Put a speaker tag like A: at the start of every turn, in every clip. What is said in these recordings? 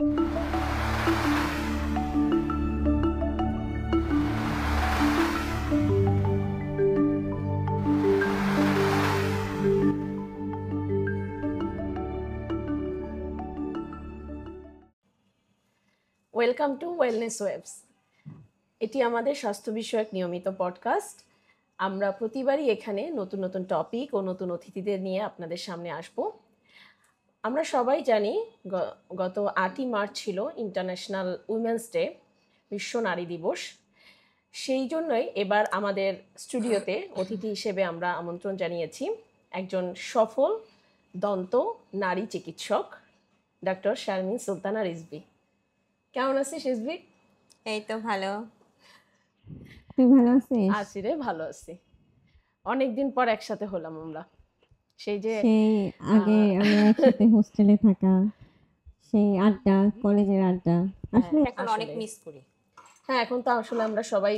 A: Welcome to wellness ওয়েবস। এটি আমাদের স্বাস্থ্য বিষয়ক নিয়মিত পডকাস্ট। আমরা প্রতিবারই এখানে নতুন নতুন টপিক ও নতুন অতিথিদের নিয়ে আপনাদের সামনে আসব। আমরা সবাই জানি গত 8ই মার্চ ছিল ইন্টারন্যাশনাল উইমেন্স ডে, বিশ্ব নারী দিবস। সেই জন্যই এবার আমাদের স্টুডিওতে অতিথি হিসেবে আমরা আমন্ত্রণ জানিয়েছি একজন সফল দন্ত নারী চিকিৎসক, ডক্টর শারমিন সুলতানা রিজভী। কেমন আছিস রিজভী?
B: এই তো ভালো।
C: তুই ভালো আছিস?
A: আছি রে, ভালো আছি। অনেকদিন পর একসাথে হলাম আমরা। সেই
C: আগে আমরা একসাথে হোস্টেলে থাকা, সেই আড্ডা, কলেজের আড্ডা আসলে
B: এখন অনেক মিস করি।
A: হ্যাঁ, এখন তো আসলে আমরা সবাই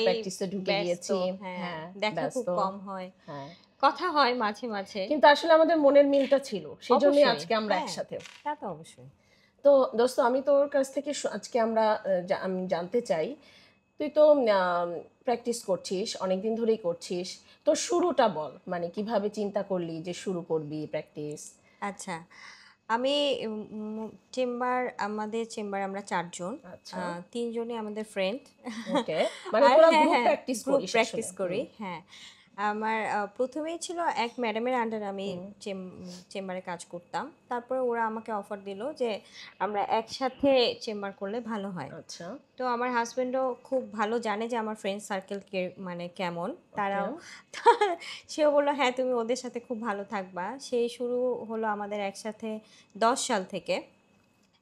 A: প্র্যাকটিসে ঢুকে গিয়েছি।
B: হ্যাঁ, দেখা খুব কম হয়।
A: হ্যাঁ,
B: কথা হয় মাঝে মাঝে,
A: কিন্তু আসলে আমাদের মনের মিলটা ছিল, সেজন্যই আজকে আমরা একসাথে।
B: তা তো অবশ্যই।
A: তো দোস্ত, আমি তোর কাছ থেকে আজকে আমি জানতে চাই, তুই তো প্র্যাকটিস করছিস, অনেকদিন ধরেই করছিস, তো শুরুটা বল, মানে কিভাবে চিন্তা করলি যে শুরু করবি প্র্যাকটিস?
B: আচ্ছা, আমি আমাদের চেম্বার আমরা 4 জন, 3 জনই আমাদের ফ্রেন্ড।
A: ওকে, মানে তোরা গ্রুপ প্র্যাকটিস
B: করি। হ্যাঁ, আমার প্রথমেই ছিল এক ম্যাডামের আন্ডারে আমি চেম্বারে কাজ করতাম। তারপরে ওরা আমাকে অফার দিল যে আমরা একসাথে চেম্বার করলে ভালো হয়।
A: আচ্ছা,
B: তো আমার হাজবেন্ডও খুব ভালো জানে যে আমার ফ্রেন্ড সার্কেল মানে কেমন, তারাও সেও বললো হ্যাঁ তুমি ওদের সাথে খুব ভালো থাকবা। সেই শুরু হলো আমাদের একসাথে 10 সাল থেকে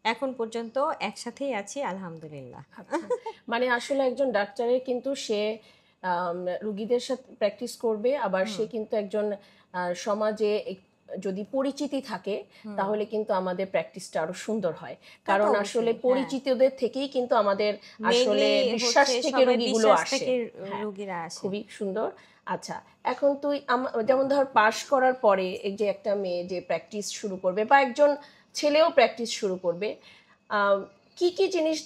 B: এখন পর্যন্ত একসাথেই আছি, আলহামদুলিল্লাহ।
A: মানে আসলে একজন ডাক্তারের কিন্তু সে রুগীদের সাথে প্র্যাকটিস করবে, আবার সে কিন্তু একজন সমাজে যদি পরিচিতি থাকে তাহলে কিন্তু আমাদের প্র্যাকটিসটা আরো সুন্দর হয়, কারণ আসলে পরিচিতদের থেকেই কিন্তু আমাদের আসলে বিশ্বাস থেকে রোগীগুলো আসে, খুবই সুন্দর। আচ্ছা, এখন তুই যেমন ধর পাশ করার পরে এই যে একটা মেয়ে যে প্র্যাকটিস শুরু করবে বা একজন ছেলেও প্র্যাকটিস শুরু করবে, কি কি জিনিস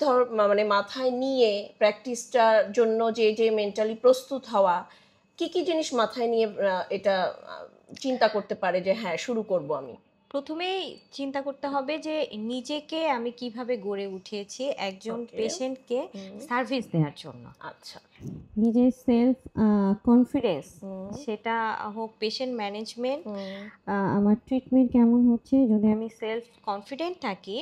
A: মানে মাথায় নিয়ে প্র্যাকটিসটার জন্য যে মেন্টালি প্রস্তুত হওয়া, কি কি জিনিস মাথায় নিয়ে এটা চিন্তা করতে পারে যে হ্যাঁ শুরু করব আমি?
B: প্রথমেই চিন্তা করতে হবে যে নিজেকে আমি কিভাবে গড়ে উঠিয়েছি একজন পেশেন্টকে সার্ভিস দেওয়ার জন্য।
A: আচ্ছা,
C: নিজের সেলফ কনফিডেন্স,
B: সেটা হোক পেশেন্ট ম্যানেজমেন্ট,
C: আমার ট্রিটমেন্ট কেমন হচ্ছে, যদি
B: আমি সেলফ কনফিডেন্ট থাকি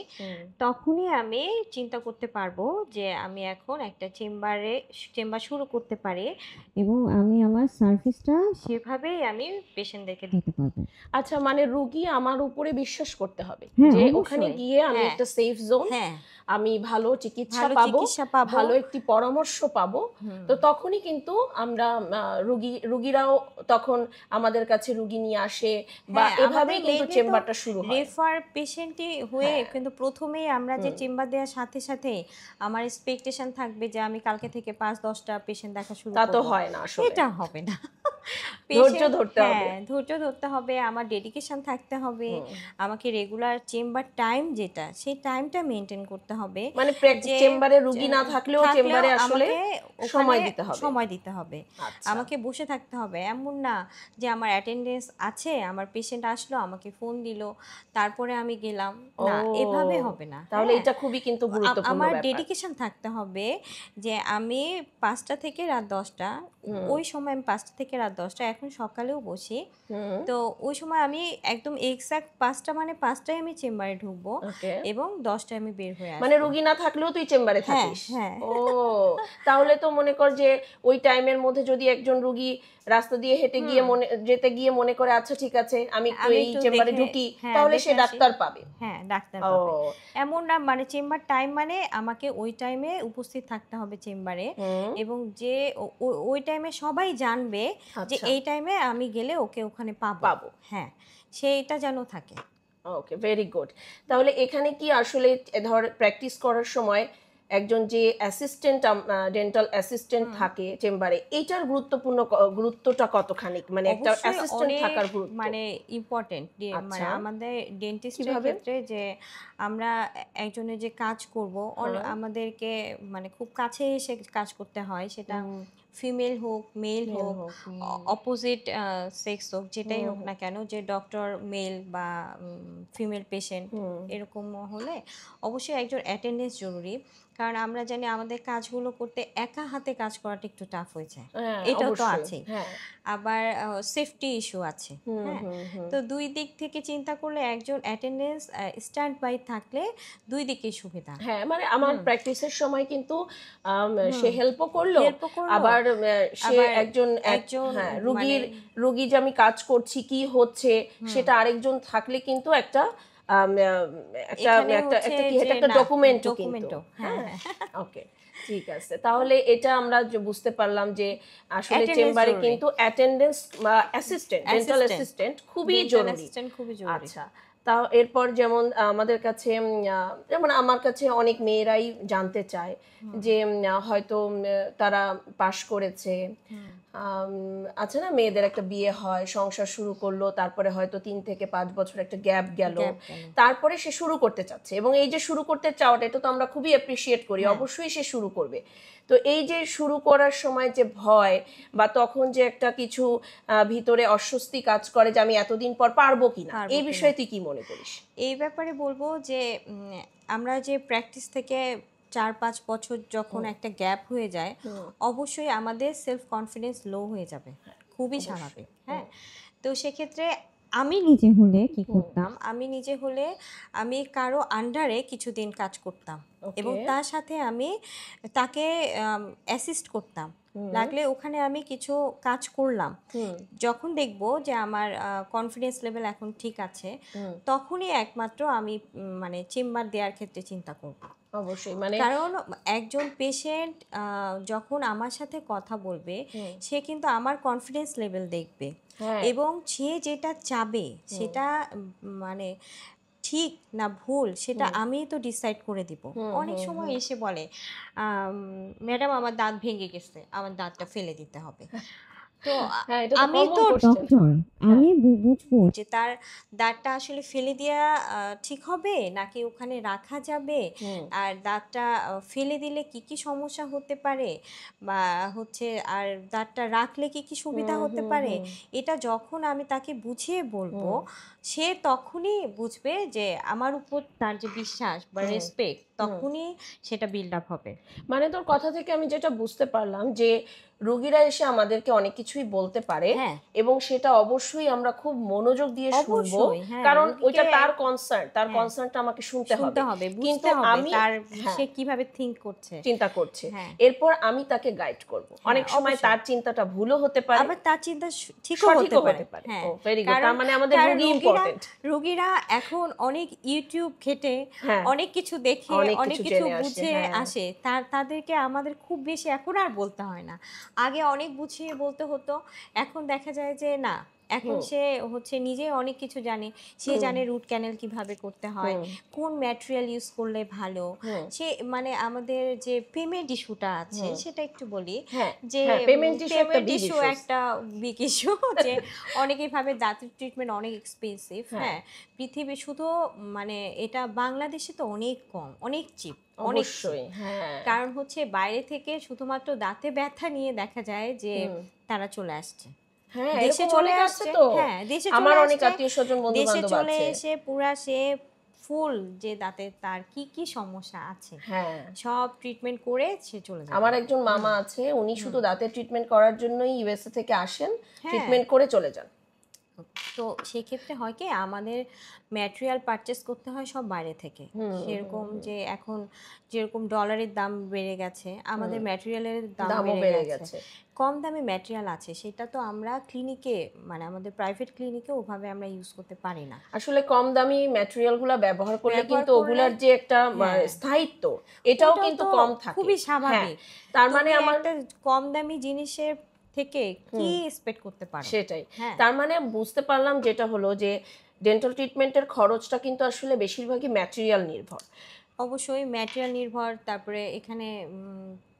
B: তখনই আমি চিন্তা করতে পারবো যে আমি এখন একটা চেম্বার শুরু করতে পারি
C: এবং আমি আমার সার্ভিসটা
B: সেভাবেই আমি পেশেন্টদেরকে
C: দিতে পারবো।
A: আচ্ছা, মানে রোগী আমার উপরে বিশ্বাস করতে হবে যে ওখানে গিয়ে আমি একটা সেফ জোন, আমি ভালো চিকিৎসা পাবো, ভালো একটি পরামর্শ পাবো। তো তখনই কিন্তু আমরা রুগীরাও তখন আমাদের কাছে রুগী নিয়ে আসে, বা এভাবেই কিন্তু চেম্বারটা শুরু হয়।
B: রেফার পেশেন্টই হয়ে কিন্তু প্রথমেই আমরা যে চেম্বার দেওয়ার সাথে সাথে আমার এক্সপেকটেশন থাকবে যে আমি কালকে থেকে 5-10টা পেশেন্ট দেখা শুরু করব,
A: তা তো হয় না, আসলে
B: এটা হবে না।
A: ধৈর্য ধরতে হবে,
B: ধৈর্য ধরতে হবে, আমার ডেডিকেশন থাকতে হবে, আমাকে রেগুলার চেম্বার টাইম যেটা সেই টাইমটা মেনটেন করতে হবে।
A: মানে চেম্বারে রুগী না থাকলেও চেম্বারে আসলে সময় দিতে হবে,
B: আমাকে বসে থাকতে হবে। এমন না যে আমার অ্যাটেন্ডেন্স আছে, আমার পেশেন্ট আসলো আমাকে ফোন দিল তারপরে আমি গেলাম, না, এভাবে হবে না।
A: তাহলে এটা খুবই কিন্তু গুরুত্বপূর্ণ
B: আমার
A: ব্যাপার।
B: ডেডিকেশন থাকতে হবে যে আমি 5টা থেকে রাত 10টা, ওই সময় আমি 5টা থেকে রাত 10টা, এখন সকালেও বসি, তো ওই সময় আমি একদম এক্সাক্ট 5টা মানে 5টায় আমি চেম্বারে ঢুকবো এবং 10টায় আমি বের হয়ে আসবো।
A: মানে রোগী না থাকলেও তুই চেম্বারে থাকিস? ও, তাহলে তো মনে কর যে ওই টাইমের মধ্যে যদি একজন রোগী রাস্তা দিয়ে হেঁটে গিয়ে মনে করে আচ্ছা ঠিক আছে আমি একটু এই চেম্বারে ঢুকি, তাহলে সে ডাক্তার পাবে।
B: হ্যাঁ, ডাক্তার পাবে। এমন না মানে চেম্বার টাইম মানে আমাকে ওই টাইমে উপস্থিত থাকতে হবে চেম্বারে, এবং যে ওই টাইমে সবাই জানবে যে এই টাইমে আমি গেলে ওকে ওখানে পাবো। হ্যাঁ, সেইটা যেন থাকে।
A: ওকে, ভেরি গুড। তাহলে এখানে কি আসলে ধর প্র্যাকটিস করার সময় একজন যে অ্যাসিস্ট্যান্ট ডেন্টাল অ্যাসিস্ট্যান্ট থাকে চেম্বারে, এটার গুরুত্বটা কতখানি, মানে একটা
B: অবশ্যই
A: অ্যাসিস্ট্যান্ট
B: অনেক
A: থাকার গুরুত্ব?
B: মানে ইম্পর্টেন্ট মানে
A: আচ্ছা।
B: আমাদের ডেন্টিস্টের
A: কিভাবে?
B: ক্ষেত্রে যে আমরা একজনের যে কাজ করব আমাদেরকে মানে খুব কাছে এসে কাজ করতে হয়, সেটা ফিমেল হোক মেল হোক অপোজিট সেক্স হোক, যেটাই হোক না কেন, যে ডক্টর মেল বা ফিমেল পেশেন্ট এরকম হলে অবশ্যই একজন অ্যাটেন্ডেন্স জরুরি। কারণ আমরা জানি আমাদের কাজগুলো করতে একা হাতে কাজ করাটা একটু টাফ হয়ে যায়,
A: হ্যাঁ,
B: এটাও তো
A: অবশ্যই।
B: আছে।
A: হ্যাঁ।
B: আবার সেফটি ইস্যু আছে। হ্যাঁ, তো দুই দিক থেকে চিন্তা করলে একজন অ্যাটেন্ডেন্স স্ট্যান্ড বাই থাকলে দুই দিকেই সুবিধা।
A: হ্যাঁ, মানে আমার প্র্যাকটিসের সময় কিন্তু সে হেল্পও করলো, আবার সে
B: আবার
A: একজন
B: একজন
A: হ্যাঁ, রুগী যে আমি কাজ করছি কি হচ্ছে সেটা আরেকজন থাকলে কিন্তু একটা একটা
B: এখানে
A: একটা
B: হচ্ছে
A: একটা কি
B: যে
A: একটা
B: না,
A: ডকুমেন্টও কিন্তু।
B: ডকুমেন্টও, হ্যাঁ,
A: ওকে, ঠিক আছে। তাহলে এটা আমরা বুঝতে পারলাম যে আসলে
B: Attendance
A: চেম্বারে
B: জরুরি।
A: কিন্তু অ্যাটেন্ডেন্স বা অ্যাসিস্ট্যান্ট, ডেন্টাল অ্যাসিস্ট্যান্ট খুবই
B: Dental
A: জরুরি।
B: assistant খুবই জরুরি।
A: আচ্ছা, তাও এরপর যেমন আমাদের কাছে যেমন আমার কাছে অনেক মেয়েরাই জানতে চায় যে হয়তো তারা পাশ করেছে, আছে না, মেয়েদের একটা বিয়ে হয়, সংসার শুরু করলো, তারপরে হয়তো 3 থেকে 5 বছর একটা গ্যাপ গেল, তারপরে সে শুরু করতে চাচ্ছে, এবং এই যে শুরু করতে চাওয়াটা, এটা তো আমরা খুবই অ্যাপ্রিসিয়েট করি, অবশ্যই সে শুরু করবে। তো এই যে শুরু করার সময় যে ভয় বা তখন যে একটা কিছু ভিতরে অস্বস্তি কাজ করে যে আমি এতদিন পর পারবো কিনা, এই বিষয়ে তুই কি মনে করিস?
B: এই ব্যাপারে বলবো যে আমরা যে প্র্যাকটিস থেকে 4-5 বছর যখন একটা গ্যাপ হয়ে যায়, অবশ্যই আমাদের সেলফ কনফিডেন্স লো হয়ে যাবে, খুবই স্বাভাবিক। হ্যাঁ, তো সেক্ষেত্রে আমি নিজে হলে কি করতাম, আমি কারো আন্ডারে কিছুদিন কাজ করতাম এবং তার সাথে আমি তাকে অ্যাসিস্ট করতাম, লাগলে ওখানে আমি কিছু কাজ করলাম। যখন দেখব যে আমার কনফিডেন্স লেভেল এখন ঠিক আছে, তখনই একমাত্র আমি মানে চেম্বার দেওয়ার ক্ষেত্রে চিন্তা করব।
A: অবশ্যই, মানে
B: কারণ একজন পেশেন্ট যখন আমার সাথে কথা বলবে, সে কিন্তু আমার কনফিডেন্স লেভেল দেখবে এবং সে যেটা চাবে সেটা মানে ঠিক না ভুল সেটা আমি তো ডিসাইড করে দিব। অনেক সময় এসে বলে ম্যাডাম আমার দাঁত ভেঙে গেছে, আমার দাঁতটা ফেলে দিতে হবে। তো আমি তো
C: ডক্টর, আমি বুঝবো
B: যে তার দাঁতটা আসলে ফেলে দেওয়া ঠিক হবে নাকি ওখানে রাখা যাবে, আর দাঁতটা ফেলে দিলে কি কি সমস্যা হতে পারে, বা হচ্ছে আর দাঁতটা রাখলে কি কি সুবিধা হতে পারে, এটা যখন আমি তাকে বুঝিয়ে বলবো, সে তখনই বুঝবে যে আমার উপর তার যে বিশ্বাস বা রেসপেক্ট, তখনই সেটা বিল্ড আপ হবে।
A: মানে তোর কথা থেকে আমি যেটা বুঝতে পারলাম যে রোগীরা এসে আমাদেরকে অনেক কিছুই বলতে পারে, এবং সেটা অবশ্যই আমরা খুব মনোযোগ দিয়ে শুনবো, কারণ ওইটা তার কনসার্নটা আমাকে শুনতে হবে, কিন্তু আমি
B: সে কিভাবে
A: চিন্তা করছে, এরপর আমি তাকে গাইড করব। অনেক সময় তার চিন্তাটা ভুলও হতে পারে,
B: আবার তার চিন্তা ঠিকও হতে পারে।
A: ও ভেরি গুড, তার মানে আমাদের রোগী ইম্পর্টেন্ট।
B: রোগীরা এখন অনেক ইউটিউব ঘেটে অনেক কিছু দেখে অনেক কিছু বুঝে আসে, তাদেরকে আমাদের খুব বেশি এখন আর বলতে হয় না। আগে অনেক বুঝিয়ে বলতে হতো, এখন দেখা যায় যে না, এখন সে হচ্ছে নিজে অনেক কিছু জানে, সে জানে রুট ক্যানেল কিভাবে করতে হয়, কোন ম্যাটেরিয়াল ইউজ করলে ভালো। সে মানে আমাদের যে পেমেন্ট ইস্যুটা আছে সেটা একটু বলি, যে পেমেন্ট ইস্যু একটা বিগ ইস্যু, যে অনেকেই ভাবে দাঁতের ট্রিটমেন্ট অনেক এক্সপেন্সিভ। হ্যাঁ, পৃথিবী শুধু মানে এটা বাংলাদেশে তো অনেক কম, অনেক চিপ,
A: অবশ্যই।
B: কারণ হচ্ছে বাইরে থেকে শুধুমাত্র দাঁতে ব্যথা নিয়ে দেখা যায় যে তারা চলে আসছে, দেশে চলে আসছে,
A: আমার অনেক আত্মীয়স্বজন বন্ধু বান্ধব আছে,
B: দেশে চলে এসে পুরা সে ফুল যে দাঁতে তার কি কি সমস্যা আছে সব ট্রিটমেন্ট করে সে চলে যায়।
A: আমার একজন মামা আছে, উনি শুধু দাঁতের ট্রিটমেন্ট করার জন্যই ইউএসএ থেকে আসেন, ট্রিটমেন্ট করে চলে যান।
B: তো সেক্ষেত্রে হয় কি, আমাদের ম্যাটেরিয়াল পারচেস করতে হয় সব বাইরে থেকে, সেরকম যে এখন যেরকম ডলারের দাম বেড়ে গেছে, আমাদের ম্যাটেরিয়ালের দামও বেড়ে গেছে। কম দামে ম্যাটেরিয়াল আছে, সেটা তো আমরা ক্লিনিকে মানে আমাদের প্রাইভেট ক্লিনিকে ওভাবে আমরা ইউজ করতে পারি না।
A: আসলে কম দামি ম্যাটেরিয়ালগুলো ব্যবহার করলে কিন্তু ওগুলার যে একটা স্থায়িত্ব, এটাও কিন্তু কম থাকে,
B: খুবই স্বাভাবিক।
A: তার মানে আমার
B: একটা কম দামি জিনিসের থেকে কি এক্সপেক্ট করতে পারো,
A: সেটাই। তার মানে বুঝতে পারলাম যেটা হলো যে ডেন্টাল ট্রিটমেন্টের খরচটা কিন্তু আসলে বেশিরভাগই ম্যাটেরিয়াল নির্ভর।
B: অবশ্যই ম্যাটেরিয়াল নির্ভর, তারপরে এখানে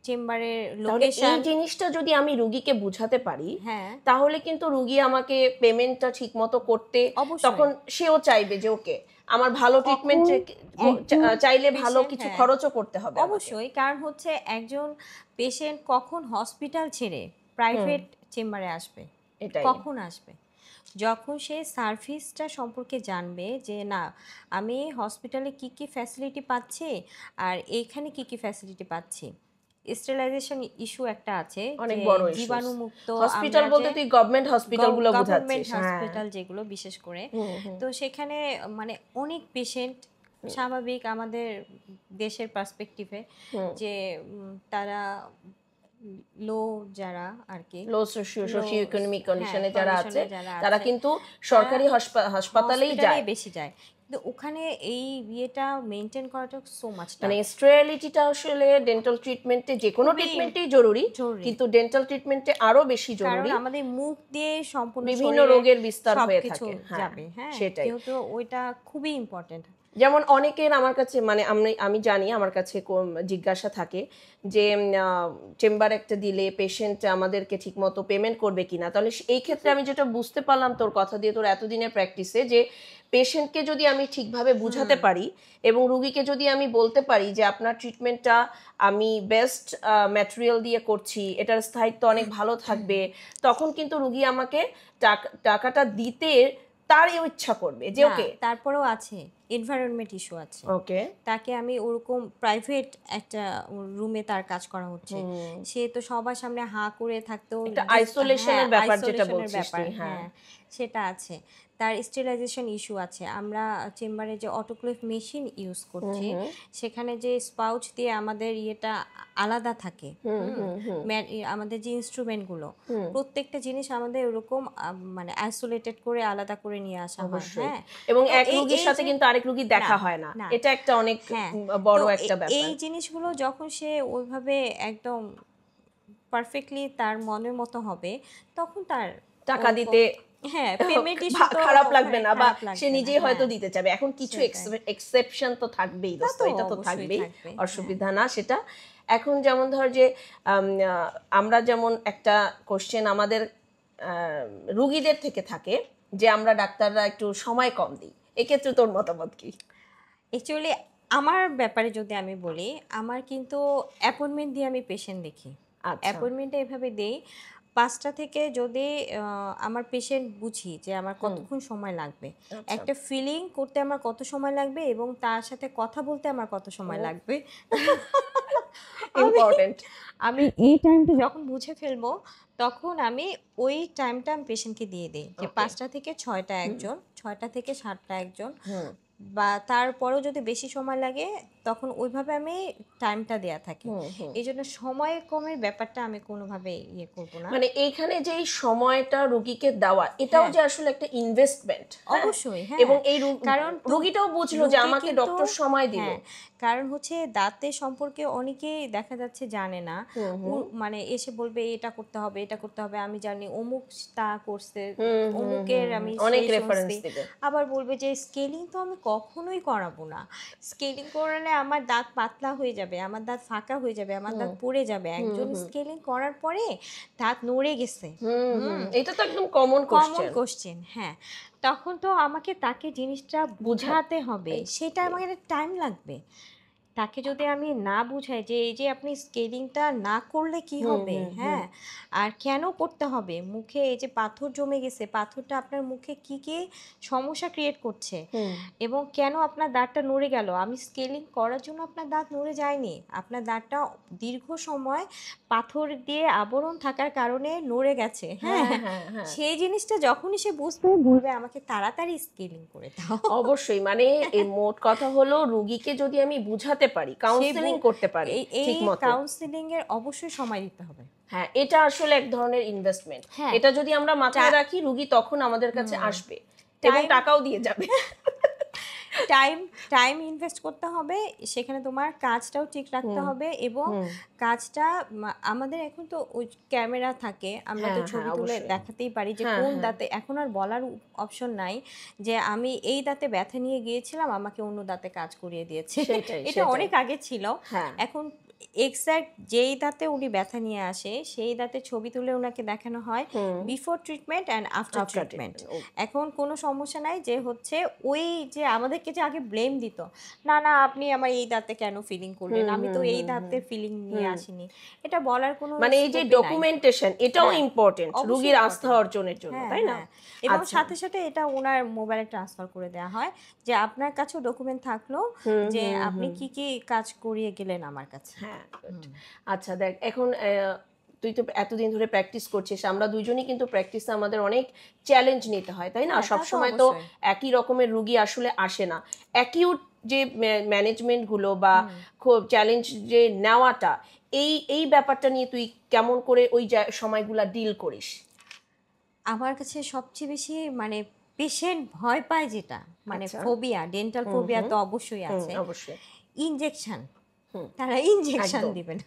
B: চেম্বারের
A: তাহলে এই
B: লোকেশন।
A: জিনিসটা যদি আমি রুগীকে বুঝাতে পারি,
B: হ্যাঁ
A: তাহলে কিন্তু রুগী আমাকে পেমেন্টটা ঠিক মতো করতে,
B: অবশ্যই।
A: তখন সেও চাইবে যে ওকে আমার ভালো ট্রিটমেন্ট
C: একজন
A: চাইলে ভালো
B: patient,
A: কিছু
B: হ্যাঁ,
A: খরচও করতে হবে আমাকে।
B: অবশ্যই। কারণ হচ্ছে একজন পেশেন্ট কখন হসপিটাল ছেড়ে প্রাইভেট চেম্বারে আসবে,
A: এটাই।
B: কখন আসবে? যখন সে সার্ভিসটা সম্পর্কে জানবে যে না, আমি হসপিটালে কি কি ফ্যাসিলিটি পাচ্ছি আর এইখানে কি কি ফ্যাসিলিটি পাচ্ছি। স্টেরিলাইজেশন ইস্যু একটা আছে,
A: অনেক
B: যে
A: বড় issues।
B: জীবাণুমুক্ত।
A: হসপিটাল বলতে তুই গভর্নমেন্ট হসপিটাল গুলো
B: গভর্নমেন্ট
A: বুঝাচ্ছিস। হ্যাঁ
B: হসপিটাল যেগুলো বিশেষ করে, তো সেখানে মানে অনেক পেশেন্ট স্বাভাবিক আমাদের দেশের পার্সপেক্টিভে যে তারা লো যারা আর কি
A: লো সোশিও ইকোনমিক কন্ডিশনে
B: হ্যাঁ,
A: যারা
B: condition-এ
A: আছে
B: যারা
A: তারা
B: আছে,
A: কিন্তু সরকারি হাসপাতালেই যায়।
B: হসপিটালেই বেশি যায়। কিন্তু ওখানে এই ইয়েটা মেনটেন করাটা সো মাচ
A: মানে স্টেরিলিটিটা আসলে ডেন্টাল ট্রিটমেন্টে, যে কোনো
B: খুবই
A: ট্রিটমেন্টেই জরুরি,
B: জরুরি।
A: কিন্তু ডেন্টাল ট্রিটমেন্টে আরো বেশি
B: কারণ
A: জরুরি।
B: আমাদের মুখ দিয়ে সম্পূর্ণ
A: বিভিন্ন
B: শরীরে
A: রোগের বিস্তার হয়ে
B: সবকিছু
A: থাকে। হ্যাঁ,
B: যাবে। হ্যাঁ,
A: সেটাই।
B: যেহেতু ওইটা খুবই ইম্পর্টেন্ট।
A: যেমন অনেকের আমার কাছে, মানে আমি জানি আমার কাছে জিজ্ঞাসা থাকে যে চেম্বার একটা দিলে পেশেন্ট আমাদেরকে ঠিকমতো পেমেন্ট করবে কিনা। তাহলে এই ক্ষেত্রে আমি যেটা বুঝতে পারলাম তোর কথা দিয়ে, তোর এতদিনের প্র্যাকটিসে, যে পেশেন্টকে যদি আমি ঠিকভাবে বুঝাতে পারি এবং রুগীকে যদি আমি বলতে পারি যে আপনার ট্রিটমেন্টটা আমি বেস্ট ম্যাটেরিয়াল দিয়ে করছি, এটার স্থায়িত্ব অনেক ভালো থাকবে, তখন কিন্তু রুগী আমাকে টাকাটা দিতে তারও ইচ্ছা করবে যে
B: না,
A: ওকে।
B: তারপরেও আছে এনভায়রনমেন্ট ইস্যু আছে।
A: ওকে,
B: তাকে আমি ওরকম প্রাইভেট একটা রুমে তার কাজ করা হচ্ছে, সে তো সবার সামনে হাঁ করে থাকতেও
A: একটা আইসোলেশনের ব্যাপার যেটা বলছিস তুই।
B: হ্যাঁ, সেটা আছে। তার স্টেরিলাইজেশন ইস্যু আছে। আমরা চেম্বারে যে অটোক্লেভ মেশিন ইউজ করছি, সেখানে যে স্পাউচ দিয়ে আমাদের ইয়েটা আলাদা থাকে, আমাদের যে ইনস্ট্রুমেন্টগুলো, প্রত্যেকটা জিনিস আমাদের ওরকম মানে আইসোলেটেড করে আলাদা করে নিয়ে আসা হয়। হ্যাঁ,
A: এবং
B: তো
A: এক রোগীর সাথে কিন্তু আরেক রোগী দেখা হয় না, এটা একটা অনেক বড় একটা ব্যাপার।
B: এই জিনিসগুলো যখন সে ওইভাবে একদম পারফেক্টলি তার মনের মতো হবে, তখন তার
A: টাকা দিতে
B: হ্যাঁ পেমেন্ট ইস্যু তো
A: খারাপ লাগবে না, বা সে নিজেই হয়তো
B: হ্যাঁ।
A: দিতে চাবে। এখন কিছু এক্সেপশন তো থাকবেই দোস্ত, এটা তো থাকবেই, অসুবিধা না সেটা। এখন যেমন ধর যে আমরা যেমন একটা কোশ্চেন আমাদের রুগীদের থেকে থাকে যে আমরা ডাক্তাররা একটু সময় কম দিই, এক্ষেত্রে তোর মতামত কি?
B: অ্যাকচুয়ালি আমার ব্যাপারে যদি আমি বলি, আমার কিন্তু অ্যাপয়েন্টমেন্ট দিয়ে আমি পেশেন্ট দেখি। অ্যাপয়েন্টমেন্টটা এভাবে দেই, 5টা থেকে যদি আমার পেশেন্ট বুঝি যে আমার কতক্ষণ সময় লাগবে, একটা ফিলিং করতে আমার কত সময় লাগবে এবং তার সাথে কথা বলতে আমার কত সময় লাগবে,
A: ইম্পর্টেন্ট।
B: আমি এই টাইমটা যখন বুঝে ফেলবো, তখন আমি ওই টাইমটা আমি পেশেন্টকে দিয়ে দিই যে 5টা থেকে 6টা একজন, 6টা থেকে 7টা একজন, বা তারপরেও যদি বেশি সময় লাগে তখন ওইভাবে আমি টাইমটা দেয়া থাকি। এই জন্য সময় কমের ব্যাপারটা আমি কোনোভাবে ইয়ে করব না।
A: মানে এইখানে যে এই সময়টা রুগীকে দেওয়া, এটাও যে আসলে একটা ইনভেস্টমেন্ট।
B: অবশ্যই, হ্যাঁ।
A: এবং এই
B: কারণ
A: রুগীটাও বুঝলো যে আমাকে ডক্টর সময় দিল।
B: কারণ হচ্ছে দাঁতের সম্পর্কে অনেকেই দেখা যাচ্ছে জানে না, মানে এসে বলবে এটা করতে হবে, এটা করতে হবে, আমি জানি অমুক তা করছে, অমুকের আমি
A: অনেক রেফারেন্স দিবে।
B: আবার বলবে যে স্কেলিং তো আমি কখনোই করাবো না, স্কেলিং করালে আমার দাঁত পাতলা হয়ে যাবে, আমার দাঁত ফাঁকা হয়ে যাবে, আমার দাঁত পড়ে যাবে। একজন স্কেলিং করার পরে দাঁত নড়ে গেছে,
A: এটা তো একদম কমন
B: কোশ্চেন। হ্যাঁ, তখন তো আমাকে তাকে জিনিসটা বুঝাতে হবে, সেটা আমাকে টাইম লাগবে। তাকে যদি আমি না বুঝাই যে এই যে আপনি স্কেলিংটা না করলে কি হবে, হ্যাঁ, আর কেন করতে হবে, মুখে এই যে পাথর জমে গেছে, পাথরটা আপনার মুখে কি কি সমস্যা ক্রিয়েট করছে এবং কেন আপনার দাঁতটা নড়ে গেল। আমি স্কেলিং করার জন্য আপনার দাঁত নড়ে যায়নি, আপনার দাঁতটা দীর্ঘ সময় পাথর দিয়ে আবরণ থাকার কারণে নড়ে গেছে। হ্যাঁ, সেই জিনিসটা যখনই সে বুঝবে, বলবে আমাকে তাড়াতাড়ি স্কেলিং করে দাও।
A: অবশ্যই, মানে এই মোট কথা হলো রুগীকে যদি আমি বুঝাতে পারি, কাউন্সেলিং করতে পারি ঠিকমতো,
B: কাউন্সেলিং এর অবশ্যই সময় দিতে হবে।
A: হ্যাঁ, এটা আসলে এক ধরনের ইনভেস্টমেন্ট। এটা যদি আমরা মাথায় রাখি, রুগী তখন আমাদের কাছে আসবে এবং টাকাও দিয়ে যাবে।
B: টাইম টাইম ইনভেস্ট করতে হবে, সেখানে তোমার কাজটাও ঠিক রাখতে হবে, এবং কাজটা আমাদের এখন তো ওই ক্যামেরা থাকে, আমরা তো ছবি তুলে দেখাতেই পারি যে কোন দাঁতে, এখন আর বলার অপশন নাই যে আমি এই দাঁতে ব্যথা নিয়ে গিয়েছিলাম, আমাকে অন্য দাঁতে কাজ করিয়ে দিয়েছে। এটা অনেক আগে ছিল। এখন এক্স্যাক্ট যেই দাঁতে উনি ব্যথা নিয়ে আসে সেই দাঁতে ছবি তুলে ওনাকে দেখানো হয় before treatment and after treatment. এখন কোনো সমস্যা নাই যে হচ্ছে ওই যে আমাদেরকে যে আগে ব্লেম দিত, না না আপনি আমার এই দাঁতে কেন ফিলিং করলেন, আমি তো এই দাঁতের ফিলিং নিয়ে আসিনি, এটা বলার কোনো
A: মানে এই যে ডকুমেন্টেশন এটাও ইম্পর্টেন্ট রোগীর আস্থা অর্জনের জন্য, তাই না?
B: এবং সাথে সাথে এটা ওনার মোবাইলে ট্রান্সফার করে দেওয়া হয় যে আপনার কাছেও ডকুমেন্ট থাকলো যে আপনি কি কি কাজ করিয়ে গেলেন আমার কাছে।
A: আচ্ছা দেখ, এখন তুই তো এতদিন ধরে প্র্যাকটিস করছিস, আমরা দুইজনই কিন্তু প্র্যাকটিসে আমাদের অনেক চ্যালেঞ্জ নিতে হয়, তাই না? সবসময় তো একই রকমের রুগী আসলে আসে না। অ্যাকিউট যে ম্যানেজমেন্টগুলো বা চ্যালেঞ্জ যে নেওয়াটা, এই ব্যাপারটা নিয়ে তুই কেমন করে ওই সময়গুলা ডিল করিস?
B: আমার কাছে সবচেয়ে বেশি মানে পেশেন্ট ভয় পায় যেটা, মানে ফোবিয়া, ডেন্টাল ফোবিয়া তো অবশ্যই আছে, ইনজেকশন। তারা ইনজেকশন দিবে না,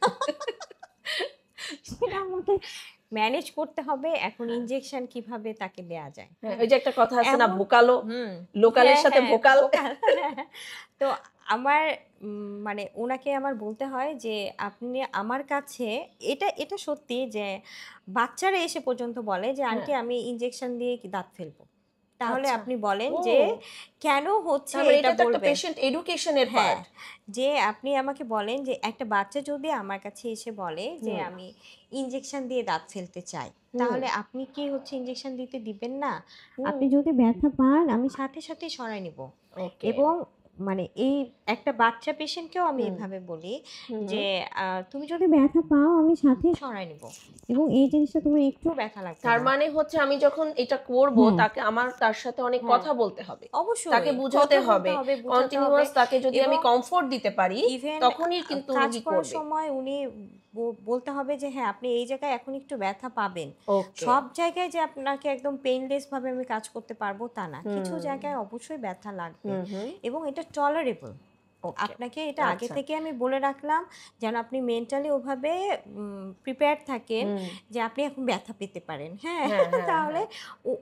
B: সেটা আমাকে ম্যানেজ করতে হবে। এখন ইনজেকশন কিভাবে তাকে দেয়া যায়,
A: ওই যে একটা কথা আছে না, ভোকালো লোকালের সাথে ভোকাল।
B: তো আমার মানে ওনাকে আমার বলতে হয় যে আপনি আমার কাছে, এটা সত্যি যে বাচ্চারা এসে পর্যন্ত বলে যে আন্টি আমি ইনজেকশন দিয়ে কি দাঁত ফেলবো, তাহলে আপনি বলেন যে কেন হচ্ছে, এটা বলবেন
A: পেশেন্ট এডুকেশনের পার্ট।
B: যে আপনি আমাকে বলেন যে একটা বাচ্চা যদি আমার কাছে এসে বলে যে আমি ইনজেকশন দিয়ে দাঁত ফেলতে চাই, তাহলে আপনি কি হচ্ছে ইনজেকশন দিতে দিবেন না? আপনি যদি ব্যথা পান আমি সাথে সাথে সরাই নিব। এবং মানে এই একটা বাচ্চা পেশেন্টকেও আমি এভাবে বলি যে তুমি যদি ব্যথা পাও আমি সাথে সরাই নিব, এবং এই জিনিসটা তোমার একটু ব্যথা লাগবে।
A: তার মানে হচ্ছে আমি যখন এটা করব তাকে আমার তার সাথে অনেক কথা বলতে হবে,
B: অবশ্যই
A: তাকে বুঝাতে হবে, কন্টিনিউয়াস তাকে যদি আমি কমফোর্ট দিতে পারি তখনই কিন্তু
B: কাজ করার সময় উনি বলতে হবে যে হ্যাঁ আপনি এই জায়গায় এখন একটু ব্যথা পাবেন। সব জায়গায় যে আপনাকে একদম পেইনলেস ভাবে আমি কাজ করতে পারবো তা না, কিছু জায়গায় অবশ্যই ব্যথা লাগবে এবং এটা টলারেবল। আপনাকে এটা আগে থেকে আমি বলে রাখলাম যেন আপনি মেন্টালি ওভাবে প্রিপেয়ার থাকেন যে আপনি এখন ব্যথা পেতে পারেন। হ্যাঁ, তাহলে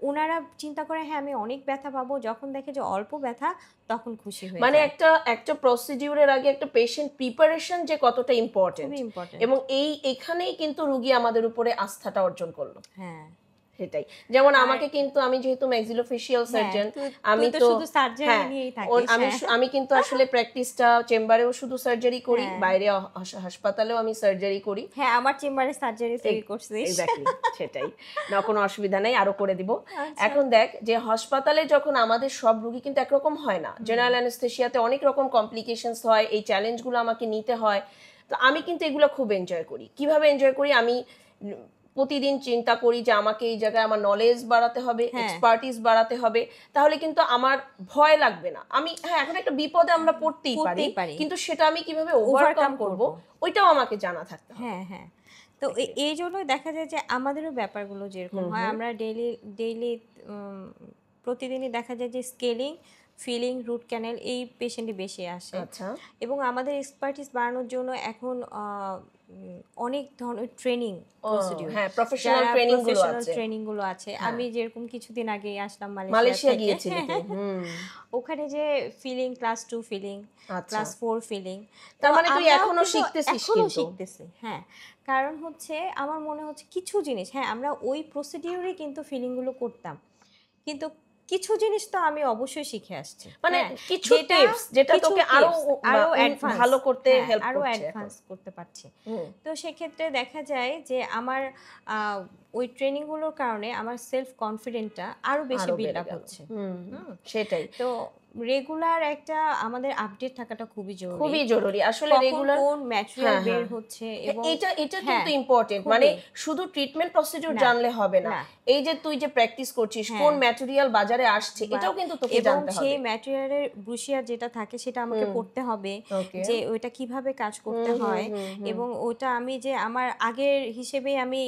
B: ওনারা চিন্তা করে হ্যাঁ আমি অনেক ব্যথা পাবো, যখন দেখে যে অল্প ব্যথা তখন খুশি হয়ে যায়।
A: মানে একটা প্রসিডিউরের আগে একটা পেশেন্ট প্রিপারেশন যে কতটা ইম্পর্টেন্ট, এবং এখানেই কিন্তু রোগী আমাদের উপরে আস্থাটা অর্জন করলো।
B: হ্যাঁ
A: সেটাই। যেমন আমাকে কিন্তু, আমি যেহেতু ম্যাক্সিলোফেশিয়াল সার্জন, আমি তো
B: শুধু সার্জারি নিয়েই থাকি।
A: আমি কিন্তু আসলে প্র্যাকটিসটা চেম্বারেও শুধু সার্জারি করি, বাইরে হাসপাতালেও আমি সার্জারি করি।
B: হ্যাঁ আমার চেম্বারে সার্জারি তুই করছিস।
A: এক্স্যাক্টলি, সেটাই না, কোনো অসুবিধা নাই, আরো করে দিব। এখন দেখ যে হাসপাতালে যখন আমাদের সব রোগী কিন্তু একরকম হয় না, জেনারেল অ্যানেস্থেসিয়াতে অনেক রকম কমপ্লিকেশনস হয়, এই চ্যালেঞ্জগুলো আমাকে নিতে হয়। তো আমি কিন্তু এগুলো খুব এনজয় করি। কিভাবে এনজয় করি? আমি প্রতিদিন চিন্তা করি যে আমাকে এই জায়গায় আমার নলেজ বাড়াতে হবে, এক্সপার্টিস বাড়াতে হবে, তাহলে কিন্তু আমার ভয় লাগবে না। আমি এখন একটা বিপদে আমরা পড়তেই পারি, কিন্তু সেটা আমি কিভাবে ওভারকাম করব ওইটাও আমাকে জানা থাকতে হবে।
B: হ্যাঁ তো এই জন্যই দেখা যায় যে আমাদেরও ব্যাপারগুলো যেরকম হয়, আমরা ডেইলি প্রতিদিনই দেখা যায় যে স্কেলিং, ফিলিং, রুট ক্যানেল এই পেশেন্টই বেশি আসে। এবং আমাদের এক্সপার্টিস বাড়ানোর জন্য এখন অনেক ধরনের ট্রেনিং প্রসিডিউর,
A: প্রফেশনাল
B: ট্রেনিং গুলো আছে। আমি যেরকম কিছুদিন আগে আসলাম
A: মালয়েশিয়া গিয়েছিলাম,
B: ওখানে যে feeling class 2 feeling, class 4 feeling,
A: তার মানে তুই এখনো শিখতেছিস?
B: হ্যাঁ, কারণ হচ্ছে আমার মনে হচ্ছে কিছু জিনিস, হ্যাঁ আমরা ওই প্রসিডিউরে কিন্তু ফিলিং গুলো করতাম, কিন্তু কিছু জিনিস তো আমি অবশ্যই শিখে আসছি,
A: মানে কিছু টিপস যেটা তোকে আরো ভালো করতে হেল্প করছে,
B: আরো অ্যাডভান্স করতে পারছি। তো সেক্ষেত্রে দেখা যায় যে আমার ওই ট্রেনিং গুলোর কারণে আমার সেলফ কনফিডেন্টটা আরো বেশি বিল্ড আপ হচ্ছে।
A: সেটাই।
B: তো রেগুলার একটা আমাদের আপডেট থাকাটা খুবই
A: জরুরি আসলে। রেগুলার
B: কোন ম্যাটেরিয়াল বের হচ্ছে, এবং
A: এটা কিন্তু ইম্পর্টেন্ট। মানে শুধু ট্রিটমেন্ট প্রসিডিউর জানলে হবে না, এই যে তুই যে প্র্যাকটিস করছিস কোন ম্যাটেরিয়াল বাজারে আসছে এটাও কিন্তু তোকে জানতে হবে।
B: সেই ম্যাটেরিয়ালের ব্রুশিয়ার যেটা থাকে সেটা আমাকে পড়তে হবে, যে ওইটা কিভাবে কাজ করতে হয়, এবং ওটা আমি যে আমার আগের হিসেবে আমি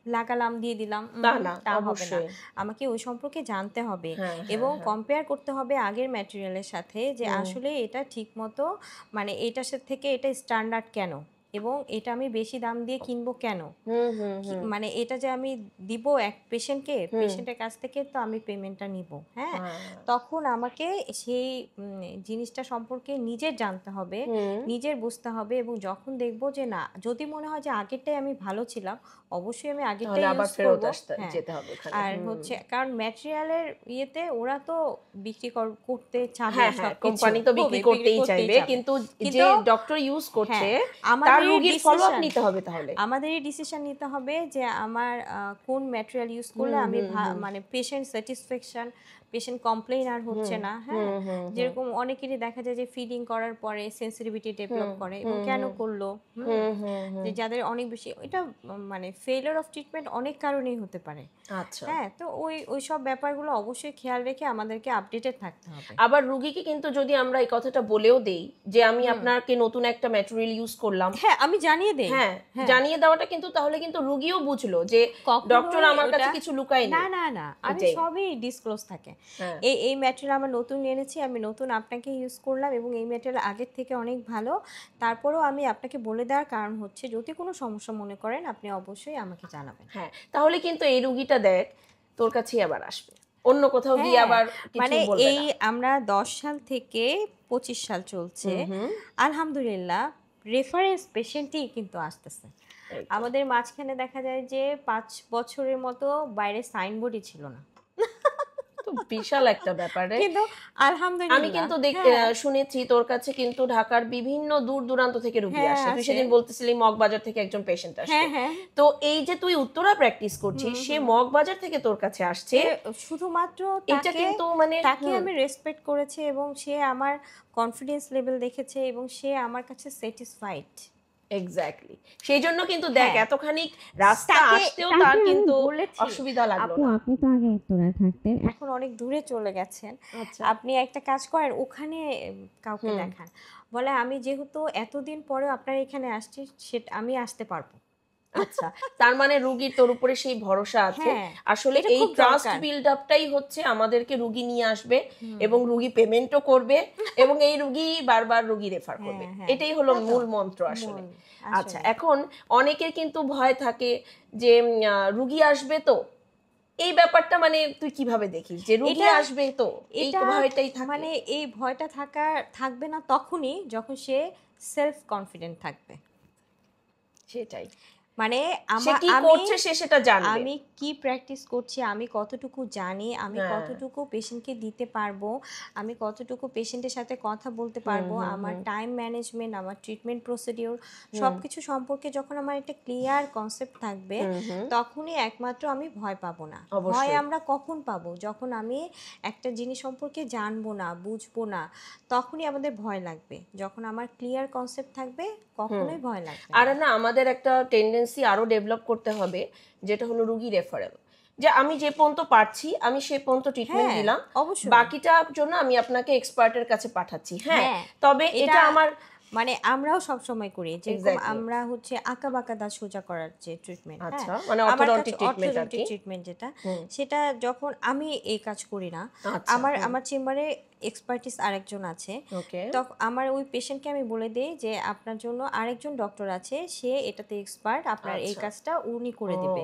B: লাগালাম দিয়ে দিলাম,
A: না,
B: তা হবে না।
A: অবশ্যই।
B: আমাকে ওই সম্পর্কে জানতে হবে
A: হ্যাঁ,
B: এবং কম্পেয়ার করতে হবে আগের ম্যাটেরিয়ালের সাথে, যে আসলে এটা ঠিক মতো মানে এটার থেকে এটা স্ট্যান্ডার্ড কেন, এবং এটা আমি বেশি দাম দিয়ে কিনবো কেন, মানে এটা যে আমি দিব এক পেশেন্টের কাছ থেকে তো আমি পেমেন্টটা নিব, হ্যাঁ, তখন আমাকে সেই জিনিসটা সম্পর্কে নিজের জানতে হবে, নিজের বুঝতে হবে, এবং যখন দেখবো যে না, যদি মনে হয় যে আগেরটাই আমি ভালো ছিলাম, অবশ্যই আমি আগেরটাই
A: আবার
B: ইউজ
A: ফেরত
B: করবো।
A: যেতে হবে ওখানে।
B: আর হচ্ছে কারণ ম্যাটেরিয়ালের ইয়েতে ওরা তো বিক্রি করতে চাবে,
A: হ্যাঁ,
B: সবকিছু
A: কোম্পানি তো বিক্রি করতেই চাইবে, কিন্তু যে ডক্টর ইউজ করছে তার রোগীর ফলো আপ নিতে হবে। তাহলে
B: আমাদেরই ডিসিশন নিতে হবে যে আমার কোন ম্যাটেরিয়াল ইউজ করলে আমি মানে পেশেন্ট স্যাটিসফ্যাকশন, পেশেন্ট কমপ্লেইন আর হচ্ছে না, হ্যাঁ, যেরকম অনেকেরই দেখা যায় যে ফিডিং করার পরে সেন্সিটিভিটি ডেভেলপ করে, এবং কেন করলো, যে যাদের অনেক বেশি এটা মানে ফেলিওর অফ ট্রিটমেন্ট অনেক কারণেই হতে পারে।
A: আচ্ছা,
B: হ্যাঁ, তো ওই সব ব্যাপারগুলো অবশ্যই খেয়াল রেখে আমাদেরকে আপডেটেড থাকতে হবে।
A: আবার রোগীকে কিন্তু যদি আমরা এই কথাটা বলেও দেই যে আমি আপনাকে নতুন একটা ম্যাটেরিয়াল ইউজ করলাম,
B: হ্যাঁ, আমি জানিয়ে দেই,
A: হ্যাঁ, জানিয়ে দেওয়াটা কিন্তু তাহলে কিন্তু রোগীও বুঝলো যে ডক্টর আমার কাছে কিছু লুকায়নি।
B: না না না, আমি সবই ডিসক্লোজ থাকে। এই ম্যাটেরিয়াল আমার নতুন এনেছি, আমি নতুন আপনাকে ইউজ করলাম, এবং এই ম্যাটেরিয়াল আগের থেকে অনেক ভালো, তারপরেও আমি আপনাকে বলে দেওয়ার কারণ হচ্ছে যদি কোনো সমস্যা মনে করেন আপনি অবশ্যই আমাকে জানাবেন।
A: হ্যাঁ, তাহলে কিন্তু এই রোগীটা দেখ তোর কাছেই আবার আসবে, অন্য কোথাও গিয়ে আবার কিছু
B: মানে
A: বলবে
B: এই
A: না।
B: আমরা 10 সাল থেকে 25 সাল চলছে, আলহামদুলিল্লাহ রেফারেন্স পেশেন্টই কিন্তু আসতেছে। আমাদের মাঝখানে দেখা যায় যে 5 বছরের মতো বাইরে সাইনবোর্ডই ছিল না,
A: তো বিশাল একটা ব্যাপার রে।
B: কিন্তু আলহামদুলিল্লাহ
A: আমি কিন্তু শুনেছি তোর কাছে কিন্তু ঢাকার বিভিন্ন দূর দূরান্ত থেকে রোগী আসে। তুই সেদিন বলতেছিলি মগবাজার থেকে একজন পেশেন্ট আসে। তো এই যে তুই উত্তরা প্র্যাকটিস করছিস, সে মগবাজার থেকে তোর কাছে আসছে,
B: শুধুমাত্র
A: এটা কিন্তু মানে
B: তাকে আমি রেসপেক্ট করেছি, এবং সে আমার কনফিডেন্স লেভেল দেখেছে, এবং সে আমার কাছে স্যাটিসফাইড।
A: এক্স্যাক্টলি, সেই জন্য কিন্তু দেখ এতখানি রাস্তা আসতেও তার কিন্তু অসুবিধা লাগলো না।
C: আপনি তো আগে উত্তরায় থাকতেন,
B: এখন অনেক দূরে চলে গেছেন, আপনি একটা কাজ করেন, ওখানে কাউকে দেখান, বলে আমি যেহেতু এতদিন পরে আপনার এখানে আসছি, সেটা আমি আসতে পারবো।
A: আচ্ছা, তার মানে রোগীর তোর উপরে সেই ভরসা আছে। আসলে এই ট্রাস্ট বিল্ড আপটাই হচ্ছে আমাদেরকে রোগী নিয়ে আসবে, এবং রোগী পেমেন্টও করবে, এবং এই রোগী বারবার রোগী রেফার করবে, এটাই হলো মূল মন্ত্র আসলে। আচ্ছা, এখন অনেকের কিন্তু ভয় থাকে যে রোগী আসবে, তো এই ব্যাপারটা মানে তুই কিভাবে দেখিস যে রোগী আসবে, তো এই ভয়টাই থাকে?
B: মানে এই ভয়টা থাকবে না তখনই যখন সে সেলফ কনফিডেন্ট থাকবে।
A: সেটাই,
B: মানে আমি কি প্র্যাকটিস করছি, আমি কতটুকু জানি, আমি কতটুকু পেশেন্টকে দিতে পারবো, আমি কতটুকু পেশেন্টের সাথে কথা বলতে পারবো, আমার টাইম ম্যানেজমেন্ট, আমার ট্রিটমেন্ট প্রসিডিওর সবকিছু সম্পর্কে যখন আমার একটা ক্লিয়ার কনসেপ্ট থাকবে, তখনই একমাত্র আমি ভয় পাবো না। ভয় আমরা কখন পাবো? যখন আমি একটা জিনিস সম্পর্কে জানবো না, বুঝবো না, তখনই আমাদের ভয় লাগবে। যখন আমার ক্লিয়ার কনসেপ্ট থাকবে, কখনোই ভয় লাগবে না।
A: আর না, আমাদের একটা টেন্ডেন্সি আরো ডেভেলপ করতে হবে, যেটা হলো রোগী রেফারেল, যে আমি যে পর্যন্ত পারছি আমি সেই পর্যন্ত ট্রিটমেন্ট দিলাম, বাকিটার জন্য আমি আপনাকে এক্সপার্টের কাছে পাঠাচ্ছি। হ্যাঁ, তবে এটা আমার
B: মানে আমরাও সব সময় করি, যে আমরা হচ্ছে আঁকা বাঁকা দাঁত সোজা করার যে ট্রিটমেন্ট,
A: আচ্ছা, মানে অর্থোডন্টিক
B: ট্রিটমেন্ট যেটা, সেটা যখন আমি এই কাজ করি না, আমার চেম্বারে এক্সপার্টিস আরেকজন আছে, তখন আমার ওই পেশেন্টকে আমি বলে দেই যে আপনার জন্য আরেকজন ডক্টর আছে, সে এটাতে এক্সপার্ট, আপনার এই কাজটা উনি করে দিবে,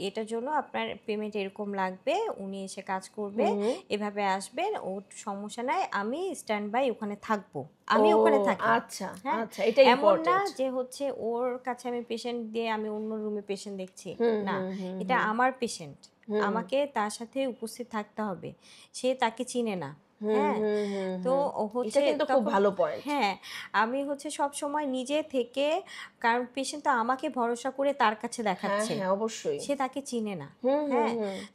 B: এটার জন্য আপনার পেমেন্ট এরকম লাগবে, উনি এসে কাজ করবে, এভাবে আসবেন, ও সমস্যা নাই, আমি স্ট্যান্ড বাই ওখানে থাকবো, আমি ওখানে থাকি।
A: আচ্ছা, আচ্ছা, এটা
B: এমন না যে হচ্ছে ওর কাছে আমি পেশেন্ট দিয়ে আমি অন্য রুমে পেশেন্ট দেখছি, না, এটা আমার পেশেন্ট, আমাকে তার সাথে উপস্থিত থাকতে হবে, সে তাকে চিনে না। হ্যাঁ, তো হচ্ছে
A: খুব ভালো পয়েন্ট।
B: হ্যাঁ, আমি হচ্ছে সব সময় নিজে থেকে, কারণ পেশেন্ট তো আমাকে ভরসা করে তার কাছে দেখাচ্ছে,
A: অবশ্যই
B: সে তাকে চিনে না। হ্যাঁ,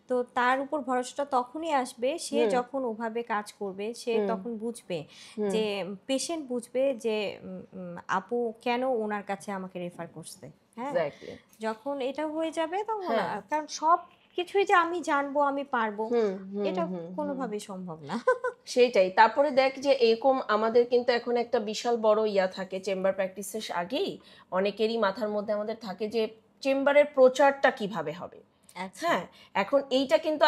B: তো তার উপর ভরসাটা তখনই আসবে সে যখন ওভাবে কাজ করবে, সে তখন বুঝবে, যে পেশেন্ট বুঝবে যে আপু কেন ওনার কাছে আমাকে রেফার করছে। হ্যাঁ, যখন এটা হয়ে যাবে তখন, কারণ সব কিছুই যে আমি জানবো, আমি পারবো, এটা কোনোভাবেই সম্ভব না।
A: সেটাই। তারপরে দেখ যে এরকম আমাদের কিন্তু এখন একটা বিশাল বড় থাকে চেম্বার প্র্যাকটিসের আগেই অনেকেরই মাথার মধ্যে আমাদের থাকে যে চেম্বারের প্রচারটা কিভাবে হবে।
B: আচ্ছা
A: হ্যাঁ, এখন এইটা কিন্তু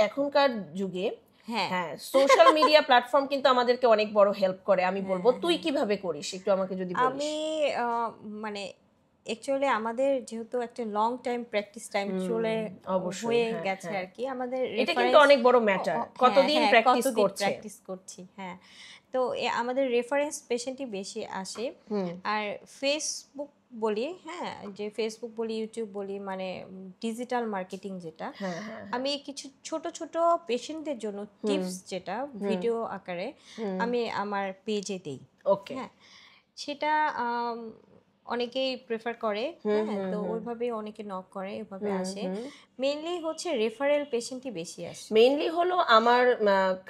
A: এখনকার যুগে
B: হ্যাঁ
A: হ্যাঁ সোশ্যাল মিডিয়া প্ল্যাটফর্ম কিন্তু আমাদেরকে অনেক বড় হেল্প করে। আমি বলবো তুই কিভাবে করিস একটু আমাকে যদি বলিস।
B: আমি মানে অ্যাকচুয়ালি আমাদের যেহেতু একটা লং টাইম প্র্যাকটিস টাইম চলে
A: অবশ্যই,
B: হয়ে
A: হ্যাঁ,
B: গেছে
A: হ্যাঁ।
B: আর কি আমাদের
A: এটা কিন্তু অনেক বড় ম্যাটার, কতদিন প্র্যাকটিস করছে।
B: প্র্যাকটিস করছি হ্যাঁ তো আমাদের রেফারেন্স পেশেন্টই বেশি আসে আর ফেসবুক বলি হ্যাঁ যে ফেসবুক বলি ইউটিউব বলি মানে ডিজিটাল মার্কেটিং যেটা
A: হ্যাঁ, হ্যাঁ,
B: আমি কিছু ছোট ছোট পেশেন্টদের জন্য টিপস যেটা ভিডিও আকারে আমি আমার পেজে দেই
A: ওকে।
B: হ্যাঁ সেটা অনেকেই প্রেফার করে হ্যাঁ তো ওইভাবে অনেকে নক করে ওইভাবে আসে মেইনলি হচ্ছে রেফারেল পেশেন্টই বেশি আসে
A: মেইনলি হলো আমার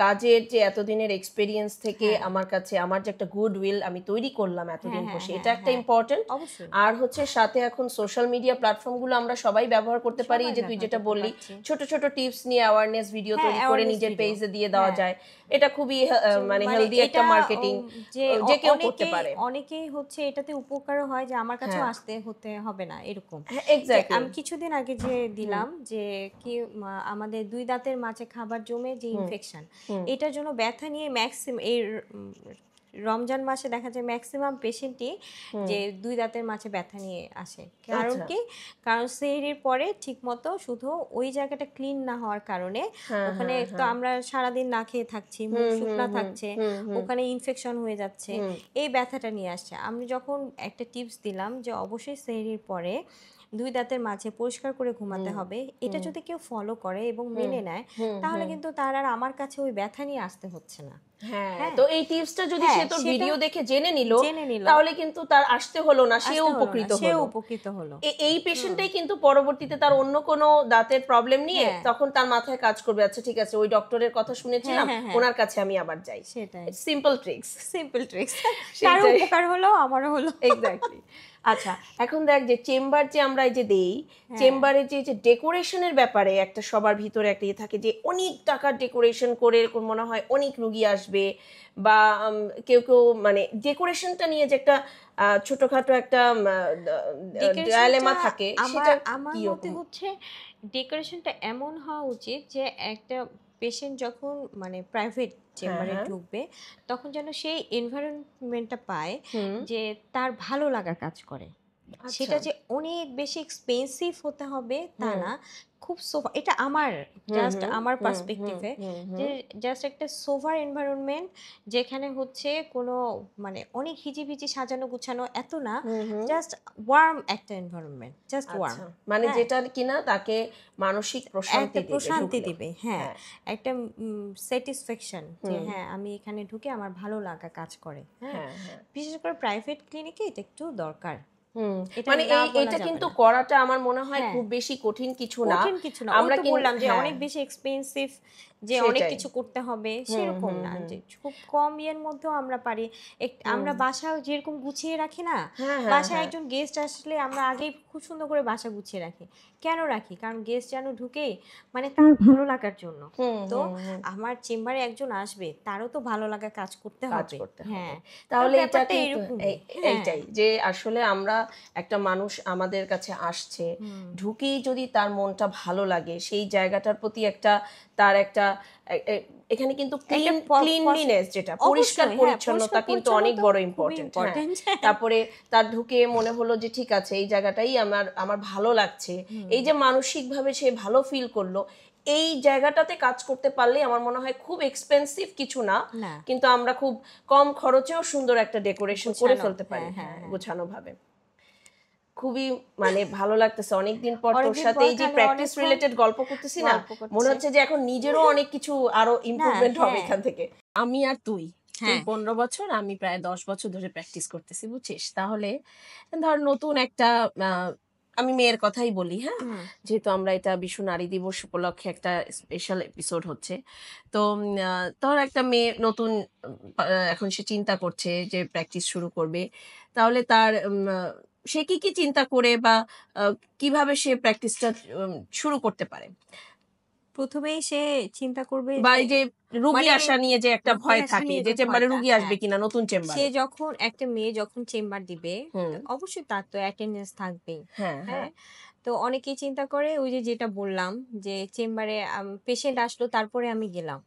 A: কাজের যে এতদিনের এক্সপেরিয়েন্স থেকে আমার কাছে আমার যে একটা গুড উইল আমি তৈরি করলাম এতদিন বসে, এটা একটা ইম্পর্টেন্ট।
B: অবশ্যই
A: আর হচ্ছে সাথে এখন সোশ্যাল মিডিয়া প্ল্যাটফর্মগুলো আমরা সবাই ব্যবহার করতে পারি। যে তুই যেটা বললি ছোট ছোট টিপস নিয়ে অ্যাওয়ারনেস ভিডিও তৈরি করে নিজের পেজে দিয়ে দেওয়া যায়, এটা খুবই মানে হেলদি একটা মার্কেটিং যে কেউ করতে পারে।
B: অনেকেই হচ্ছে এটাতে উপকারও হয় যে আমার কাছেও আসতে হতে হবে না এরকম।
A: এক্স্যাক্টলি।
B: আমি কিছুদিন আগে যে দিলাম যে কি আমাদের দুই দাঁতের মাঝে খাবার জমে যে ইনফেকশন এটার জন্য ব্যথা নিয়ে ম্যাক্সিমাম এই রমজান মাসে দেখা যায় ম্যাক্সিমাম পেশেন্টই যে দুই দাঁতের মাঝে ব্যথা নিয়ে আসে। কারণ কি, কারণ সেহরির পরে ঠিকমতো শুধু ওই জায়গাটা ক্লিন না হওয়ার কারণে ওখানে তো আমরা সারাদিন না খেয়ে থাকছি, মুখ শুকনা থাকছে, ওখানে ইনফেকশন হয়ে যাচ্ছে, এই ব্যথাটা নিয়ে আসছে। আমি যখন একটা টিপস দিলাম যে অবশ্যই সেহরির পরে দুই দাঁতের মাঝে পরিষ্কার করে ঘুমাতে হবে, এটা যদি কেউ ফলো করে এবং মেনে নেয় তাহলে কিন্তু তার আর আমার কাছে ওই ব্যথা নিয়ে আসতে হচ্ছে না।
A: হ্যাঁ, তো এই টিপসটা যদি সে তোর ভিডিও দেখে জেনে নিল তাহলে কিন্তু তার আসতে হলো না, সেও উপকৃত হলো। এই পেশেন্টটাই কিন্তু পরবর্তীতে তার অন্য কোনো দাঁতের প্রবলেম নিয়ে তখন তার মাথায় কাজ করবে, আচ্ছা ঠিক আছে ওই ডক্টরের কথা শুনেছিলাম ওনার কাছে আমি আবার যাই।
B: সেটাই
A: সিম্পল ট্রিক্স,
B: তার উপকার হলো আমারও হলো।
A: এক্স্যাক্টলি। আচ্ছা, এখন দেখ যে চেম্বার যে আমরা এই যে দেই, চেম্বারে যে ডেকোরেশনের ব্যাপারে একটা সবার ভিতরে একটা ইয়ে থাকে যে অনেক টাকার ডেকোরেশন করে এরকম মনে হয় অনেক রুগী আসবে, বা কেউ মানে ডেকোরেশনটা নিয়ে যে একটা ছোটখাটো একটা ডায়লেমা থাকে, সেটা
B: আমার মতে হচ্ছে ডেকোরেশনটা এমন হওয়া উচিত যে একটা পেশেন্ট যখন মানে প্রাইভেট চেম্বারে ঢুকবে তখন যেন সেই এনভায়রনমেন্টটা পায় যে তার ভালো লাগার কাজ করে। সেটা যে অনেক বেশি এক্সপেন্সিভ হতে হবে তা না, খুব সোফা, এটা আমার জাস্ট আমার পার্সপেক্টিভে যে জাস্ট একটা সোফার এনভায়রনমেন্ট যেখানে হচ্ছে কোনো মানে অনেক হিজিবিজি সাজানো গুছানো এত না, জাস্ট ওয়ার্ম একটা এনভায়রনমেন্ট, জাস্ট ওয়ার্ম,
A: মানে যেটা কিনা তাকে মানসিক প্রশান্তি
B: দিবে। হ্যাঁ, একটা স্যাটিসফ্যাকশন যে হ্যাঁ আমি এখানে ঢুকে আমার ভালো লাগা কাজ করে। হ্যাঁ, বিশেষ করে প্রাইভেট ক্লিনিকে এটা একটু দরকার।
A: মানে এটা কিন্তু করাটা আমার মনে হয় খুব বেশি কঠিন কিছু না।
B: আমরা কি বললাম যে অনেক বেশি এক্সপেন্সিভ যে অনেক কিছু করতে হবে সেরকম না, যে খুব কম ইয়ের মধ্যেও আমরা পারি। আমরা বাসা যেরকম গুছিয়ে রাখি না, বাসায় একজন গেস্ট আসলে আমরা আগেই খুব সুন্দর করে বাসা গুছিয়ে রাখি। কেন রাখি? কারণ গেস্ট যেন ঢুকে মানে তার ভালো লাগার জন্য। তো আমার চেম্বারে একজন আসবে, তারও তো ভালো লাগা কাজ করতে হবে। হ্যাঁ,
A: তাহলে এটা এইটাই যে আসলে আমরা একটা মানুষ আমাদের কাছে আসছে, ঢুকেই যদি তার মনটা ভালো লাগে, সেই জায়গাটার প্রতি একটা তার একটা এখানে কিন্তু ক্লিনলিনেস যেটা পরিষ্কার পরিচ্ছন্নতা কিন্তু অনেক বড় ইম্পর্টেন্ট। তারপরে তার ঢুকে মনে হলো যে ঠিক আছে এই জায়গাটাই আমার ভালো লাগছে, এই যে মানসিকভাবে সে ভালো ফিল করলো, এই জায়গাটাতে কাজ করতে পারলে আমার মনে হয় খুব এক্সপেন্সিভ কিছু না, কিন্তু আমরা খুব কম খরচেও সুন্দর একটা ডেকোরেশন করে ফেলতে পারি গোছানো ভাবে। খুবই মানে ভালো লাগতেছে অনেকদিন পর তোর সাথে এই যে প্র্যাকটিস রিলেটেড গল্প করতেছি না, মনে হচ্ছে যে এখন নিজেরও অনেক কিছু আরো ইমপ্রুভমেন্ট হবে এখান থেকে। আমি আর তুই 15 বছর, আমি প্রায় 10 বছর ধরে প্র্যাকটিস করতেছি, বুঝছিস? তাহলে ধর নতুন একটা আমি মেয়ের কথাই বলি, হ্যাঁ, যেহেতু আমরা এটা বিশ্ব নারী দিবস উপলক্ষে একটা স্পেশাল এপিসোড হচ্ছে, তো ধর একটা মেয়ে নতুন এখন সে চিন্তা করছে যে প্র্যাকটিস শুরু করবে, তাহলে তার সে কি চিন্তা করে বা কিভাবে সে প্র্যাকটিসটা শুরু করতে পারে?
B: প্রথমেই সে চিন্তা করবে
A: বা
B: যে
A: এই যে রুগী
B: মানে
A: আসা নিয়ে যে একটা
B: রুগী
A: ভয়
B: আসা
A: থাকে
B: নিয়ে
A: যে
B: যে
A: চেম্বারে
B: ভয়টা,
A: রুগী আসবে
B: হ্যাঁ,
A: কিনা নতুন
B: সে
A: চেম্বারে।
B: যখন একটা মেয়ে যখন চেম্বার দিবে
A: হুম,
B: তো অবশ্যই তার তো অ্যাটেন্ডেন্স থাকবেই।
A: হ্যাঁ হ্যাঁ
B: হ্যাঁ, তো অনেকেই চিন্তা করে ওই যে যেটা বললাম যে চেম্বারে পেশেন্ট আসলো তারপরে আমি গেলাম,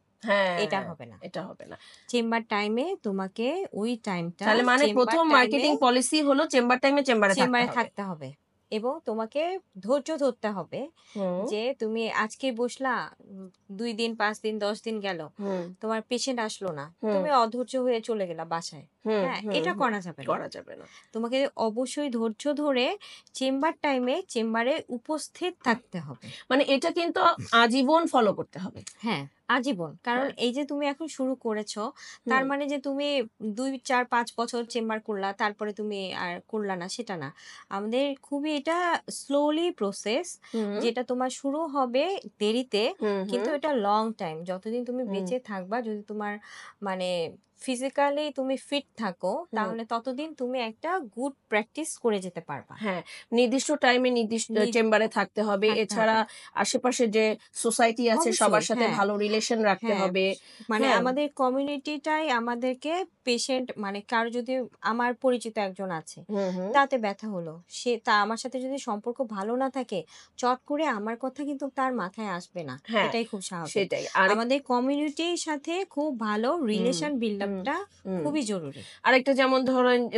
B: এটা
A: হ্যাঁ,
B: হবে না।
A: এটা হবে না।
B: চেম্বার টাইমে তোমাকে ওই টাইমটা
A: তাহলে মানে
B: চেম্বার
A: প্রথম
B: টাইমে
A: মার্কেটিং পলিসি হলো চেম্বার টাইমে চেম্বারে থাকতে
B: চেম্বারে
A: হবে।
B: থাকতে হবে এবং তোমাকে ধৈর্য ধরতে হবে
A: হুম
B: যে তুমি আজকে বসলা, 2 দিন 5 দিন 10 দিন গেল,
A: হুম
B: তোমার পেশেন্ট আসলো না,
A: হুম
B: তুমি অধৈর্য হয়ে চলে গেলা বাসায়।
A: হুম
B: হ্যাঁ,
A: হুম
B: এটা
A: হুম,
B: করা যাবে না।
A: করা যাবে না।
B: তোমাকে অবশ্যই ধৈর্য ধরে চেম্বার টাইমে চেম্বারে উপস্থিত থাকতে হবে।
A: মানে এটা কিন্তু আজীবন ফলো করতে হবে।
B: হ্যাঁ, আজীবন। কারণ
A: হ্যাঁ,
B: এই যে তুমি এখন শুরু করেছো, তার
A: হুম
B: মানে যে তুমি ২, ৪, ৫ বছর চেম্বার করলা, তারপরে তুমি আর করলা না, সেটা না। আমাদের খুবই এটা স্লোলি প্রসেস,
A: হুম
B: যেটা তোমার শুরু হবে দেরিতে,
A: হুম
B: কিন্তু
A: হুম
B: এটা লং টাইম। যতদিন তুমি
A: হুম
B: বেঁচে থাকবা, যদি তোমার মানে ফিজিক্যালি তুমি ফিট থাকো,
A: হুম।
B: তাহলে ততদিন তুমি একটা গুড প্র্যাকটিস করে যেতে পারবা।
A: হ্যাঁ, নির্দিষ্ট টাইমে নির্দিষ্ট
B: নি-
A: চেম্বারে থাকতে হবে।
B: থাকতে
A: এছাড়া
B: হবে
A: আশেপাশে যে সোসাইটি আছে সবার
B: অবশ্যই।
A: সাথে
B: হ্যাঁ,
A: ভালো রিলেশন রাখতে
B: হ্যাঁ,
A: হবে।
B: মানে
A: হ্যাঁ,
B: আমাদের কমিউনিটিটাই আমাদেরকে পেশেন্ট, মানে কারো যদি আমার পরিচিত একজন আছে,
A: হুম হুম
B: তাতে ব্যথা হলো, সে আমার সাথে যদি সম্পর্ক ভালো না থাকে, চট করে আমার কথা কিন্তু তার মাথায় আসবে না,
A: হ্যাঁ,
B: এটাই খুব স্বাভাবিক।
A: সেটাই। আরেক
B: আমাদের কমিউনিটির সাথে খুব ভালো
A: হুম
B: রিলেশন বিল্ড
A: হুম
B: আপটা
A: হুম।
B: খুবই জরুরি।
A: আরেকটা যেমন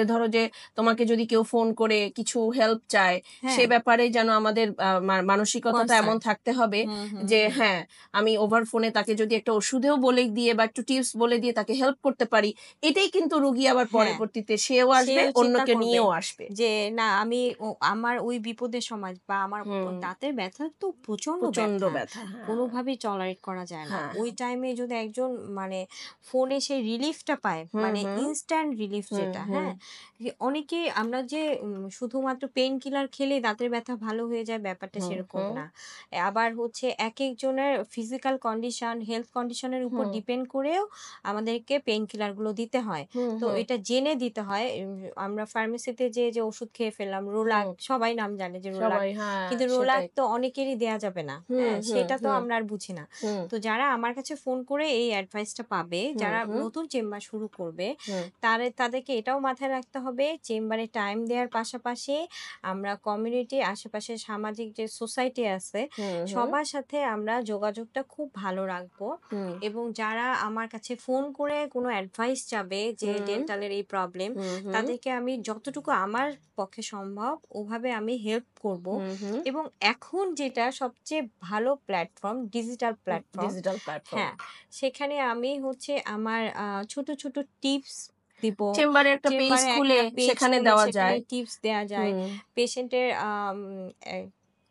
A: ধরো যে তোমাকে যদি কেউ ফোন করে কিছু হেল্প চায়, সে
B: হ্যাঁ,
A: ব্যাপারে যেন আমাদের মানসিকতাটা এমন
B: কনসার্ন।
A: থাকতে হবে
B: হুম হুম
A: যে
B: হুম
A: হ্যাঁ, আমি ওভার ফোনে তাকে যদি একটা ওষুধেও বলে দিয়ে বা একটু টিপস বলে দিয়ে তাকে হেল্প করতে পারি, এটাই কিন্তু রুগী আবার
B: হ্যাঁ,
A: পরবর্তীতে সেও আসবে,
B: সেও চিন্তা
A: অন্যকে
B: করবে
A: নিয়েও আসবে।
B: যে না, আমি আমার ওই বিপদের সময় বা আমার
A: হুম,
B: দাঁতের ব্যথা তো প্রচন্ড
A: প্রচন্ড
B: ব্যথা,
A: ব্যথা। হ্যাঁ
B: কোনোভাবেই টলারেট করা যায় না।
A: হ্যাঁ
B: ওই
A: হ্যাঁ।
B: টাইমে যদি একজন মানে ফোনে সেই রিলিফটা পায়,
A: হুম
B: মানে
A: হুম
B: ইনস্ট্যান্ট রিলিফ
A: হুম
B: যেটা,
A: হুম
B: হ্যাঁ, অনেকেই আমরা যে শুধুমাত্র পেইন কিলার খেলে দাঁতের ব্যথা ভালো হয়ে যায়, ব্যাপারটা
A: হুম
B: সেরকম
A: হুম
B: না। আবার হচ্ছে এক একজনের ফিজিক্যাল কন্ডিশন, হেলথ কন্ডিশনের উপর
A: হুম
B: ডিপেন্ড করেও আমাদেরকে পেইন কিলারগুলো দিতে হয়।
A: হুম
B: তো
A: হুম
B: এটা জেনে দিতে হয়। আমরা ফার্মেসিতে যে ওষুধ খেয়ে ফেললাম, রোলাক,
A: হুম,
B: সবাই নাম জানে যে রোলাক।
A: সবাই হ্যাঁ
B: কিন্তু রোলাক
A: সেটাই।
B: তো অনেকেরই দেয়া যাবে না।
A: হুম
B: হ্যাঁ?
A: হুম
B: সেটা তো
A: হুম
B: আমরা আর বুঝি না।
A: হুম
B: তো যারা আমার কাছে ফোন করে এই অ্যাডভাইসটা পাবে,
A: হুম
B: যারা
A: হুম
B: নতুন চেম্বার শুরু করবে,
A: হুম
B: তাদেরকে এটাও মাথায় রাখতে হবে, চেম্বারে টাইম দেওয়ার পাশাপাশি আমরা কমিউনিটি, আশেপাশে সামাজিক যে সোসাইটি আছে,
A: হুম হুম
B: সবার সাথে আমরা যোগাযোগটা খুব ভালো রাখবো।
A: হুম
B: এবং যারা আমার কাছে ফোন করে কোনো অ্যাডভাইস চাবে যে
A: হুম
B: ডেন্টালের এই প্রবলেম,
A: হুম হুম
B: তাদেরকে আমি যতটুকু আমার পক্ষে সম্ভব ওভাবে আমি হেল্প করব।
A: হুম হুম
B: এবং এখন যেটা সবচেয়ে ভালো platform, digital platform.
A: Digital platform.
B: হ্যাঁ, সেখানে আমি হচ্ছে আমার ছোট ছোট টিপস দিব।
A: চেম্বারে একটা পেজ
B: চেম্বারে
A: খুলে
B: একটা পেজ
A: সেখানে
B: খুলে
A: দেওয়া
B: সেখানে
A: যায়।
B: টিপস দেওয়া যায়।
A: হুম
B: পেশেন্টের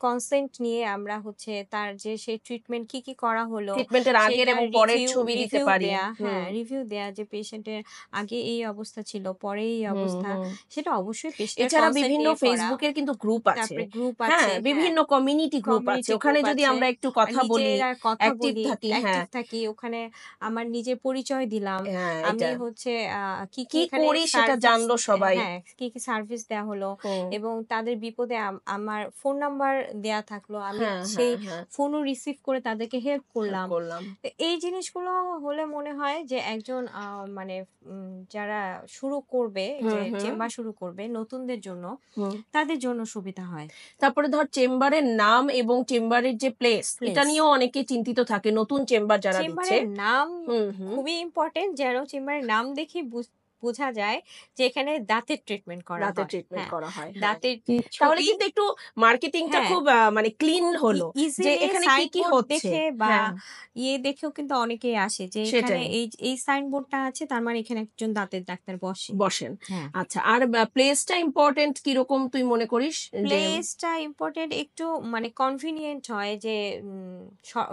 B: কনসেন্ট নিয়ে আমরা হচ্ছে তার যে সেই ট্রিটমেন্ট কি কি করা হলো,
A: ট্রিটমেন্টের আগের
B: সেটা
A: এবং পরের
B: রিভিউ
A: ছবি দিতে
B: রিভিউ
A: পারি।
B: দেয়া।
A: হুম
B: হ্যাঁ, রিভিউ দেয়া যে পেশেন্টের আগে এই অবস্থা ছিল, পরে এই
A: হুম
B: অবস্থা।
A: হুম
B: সেটা অবশ্যই পেশেন্টের
A: এছাড়া
B: কনসেন্ট
A: বিভিন্ন
B: নিয়ে করা।
A: ফেসবুকের কিন্তু গ্রুপ আছে।
B: তারপরে গ্রুপ
A: হ্যাঁ,
B: আছে, হ্যাঁ,
A: বিভিন্ন কমিউনিটি গ্রুপ আছে।
B: কমিউনিটি
A: ওখানে
B: গ্রুপ
A: যদি
B: আছে।
A: আমরা একটু
B: আর
A: কথা বলি,
B: নিজেরা কথা
A: অ্যাক্টিভ
B: বলি,
A: থাকি।
B: অ্যাক্টিভ
A: হ্যাঁ
B: থাকি। ওখানে আমার নিজের পরিচয় দিলাম।
A: হ্যাঁ
B: আমি
A: এটা
B: হচ্ছে কি কি
A: কি
B: এখানে
A: করি সেটা
B: সার্ভিস,
A: জানলো সবাই।
B: হ্যাঁ, কি কি সার্ভিস দেয়া হলো,
A: হুম
B: এবং তাদের বিপদে আমার ফোন নাম্বার দেয়া থাকলো। আমি
A: হ্যাঁ
B: সেই
A: হ্যাঁ হ্যাঁ
B: ফোনও রিসিভ করে তাদেরকে হেল্প
A: হেল্প
B: করলাম।
A: করলাম।
B: তো এই জিনিসগুলো হলে মনে হয় যে একজন মানে যারা শুরু করবে,
A: হুম
B: যে
A: হুম
B: চেম্বার শুরু করবে নতুনদের জন্য,
A: হুম
B: তাদের জন্য সুবিধা হয়।
A: তারপরে ধর চেম্বারের নাম এবং চেম্বারের যে প্লেস, এটা
B: প্লেস,
A: নিয়েও অনেকে চিন্তিত থাকে নতুন চেম্বার যারা দিচ্ছে।
B: চেম্বারের নাম
A: হুম হুম
B: খুবই ইম্পর্টেন্ট, যেন চেম্বারের নাম দেখে বোঝা যায় যে এখানে দাঁতের ট্রিটমেন্ট করা
A: দাঁতের
B: হয়।
A: ট্রিটমেন্ট
B: হ্যাঁ,
A: করা হয়। হ্যাঁ,
B: দাঁতের
A: তাহলে
B: ছবি,
A: কিন্তু একটু মার্কেটিংটা
B: হ্যাঁ,
A: খুব মানে ক্লিন
B: খুব
A: হলো যে
B: ইজিলি
A: এখানে কি কি
B: সাইনবোর্ড
A: হচ্ছে।
B: দেখে বা
A: হ্যাঁ
B: দেখেও কিন্তু অনেকেই আসে যে এখানে
A: সেটাই
B: এই এই সাইনবোর্ডটা আছে, তার মানে এখানে একজন দাঁতের ডাক্তার বসে।
A: বসেন।
B: হ্যাঁ,
A: আচ্ছা, আর প্লেসটা ইম্পর্টেন্ট কিরকম তুই মনে করিস? যে
B: প্লেসটা ইম্পর্টেন্ট, একটু মানে কনভিনিয়েন্ট হয় যে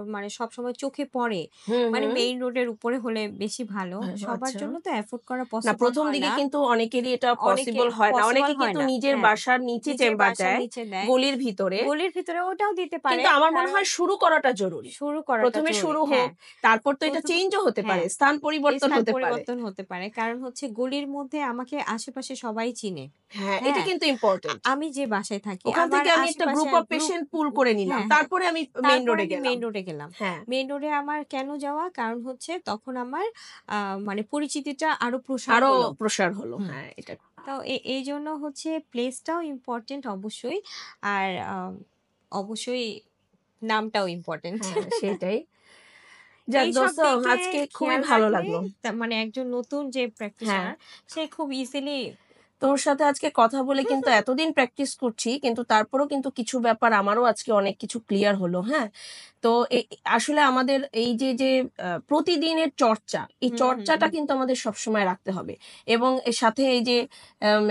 B: মানে সবসময় চোখে পড়ে,
A: হুম
B: মানে
A: হুম
B: মেইন রোডের উপরে হলে বেশি ভালো। সবার
A: আচ্ছা,
B: জন্য তো অ্যাফোর্ড করা
A: না
B: পসিবল
A: প্রথম
B: হয়
A: দিকে
B: না।
A: কিন্তু অনেকেরই এটা
B: অনেকে
A: পসিবল হয় না,
B: পসিবল
A: অনেকে
B: হয়
A: কিন্তু
B: না।
A: নিজের
B: হ্যাঁ,
A: বাসার নিচে
B: নিজের
A: চেম্বার
B: বাসার
A: দেয়
B: নিচে দেয়।
A: গলির ভিতরে,
B: গলির ভিতরে ওটাও দিতে পারে,
A: কিন্তু আমার মনে
B: কারণ
A: হয় শুরু করাটা জরুরি।
B: শুরু করাটা
A: প্রথমে
B: জরুরি।
A: শুরু
B: হ্যাঁ,
A: হোক, তারপর তো এটা
B: প্রথম
A: চেঞ্জও হতে পারে,
B: হ্যাঁ,
A: স্থান পরিবর্তন
B: স্থান
A: হতে পারে।
B: পরিবর্তন হতে পারে। কারণ হচ্ছে গলির মধ্যে আমাকে আশেপাশে সবাই চিনে।
A: হ্যাঁ, এটা
B: হ্যাঁ,
A: কিন্তু ইম্পর্টেন্ট।
B: আমি যে বাসায় থাকি
A: ওখান
B: আমার
A: থেকে আমি একটা
B: আশেপাশে
A: গ্রুপ অফ
B: গ্রুপ
A: পেশেন্ট পুল করে নিলাম,
B: হ্যাঁ, হ্যাঁ।
A: তারপরে আমি মেইন
B: তারপর
A: রোডে
B: আমি
A: গেলাম।
B: মেইন রোডে গেলাম।
A: হ্যাঁ,
B: মেইন রোডে আমার কেন যাওয়া? কারণ হচ্ছে তখন আমার মানে পরিচিতিটা আরো প্রসার
A: আরো
B: হলো।
A: প্রসার হলো।
B: হুম।
A: হ্যাঁ, এটা
B: তো এইজন্য হচ্ছে প্লেসটাও ইম্পোর্টেন্ট অবশ্যই। আর অবশ্যই নামটাও ইম্পোর্টেন্ট।
A: হ্যাঁ সেটাই। যাক
B: এইসব
A: দোস্ত,
B: দিকে
A: আজকে খুবই
B: খেয়াল
A: ভালো
B: রাখলে
A: লাগলো।
B: মানে একজন নতুন যে
A: হ্যাঁ,
B: প্র্যাকটিশনার সে খুব ইজিলি
A: তোর সাথে আজকে কথা বলে কিন্তু এতদিন প্র্যাকটিস করছি, কিন্তু তারপরেও কিন্তু কিছু ব্যাপার আমারও আজকে অনেক কিছু ক্লিয়ার হলো। হ্যাঁ, তো আসলে আমাদের এই যে যে প্রতিদিনের চর্চা, এই চর্চাটা কিন্তু আমাদের সবসময় রাখতে হবে, এবং এর সাথে এই যে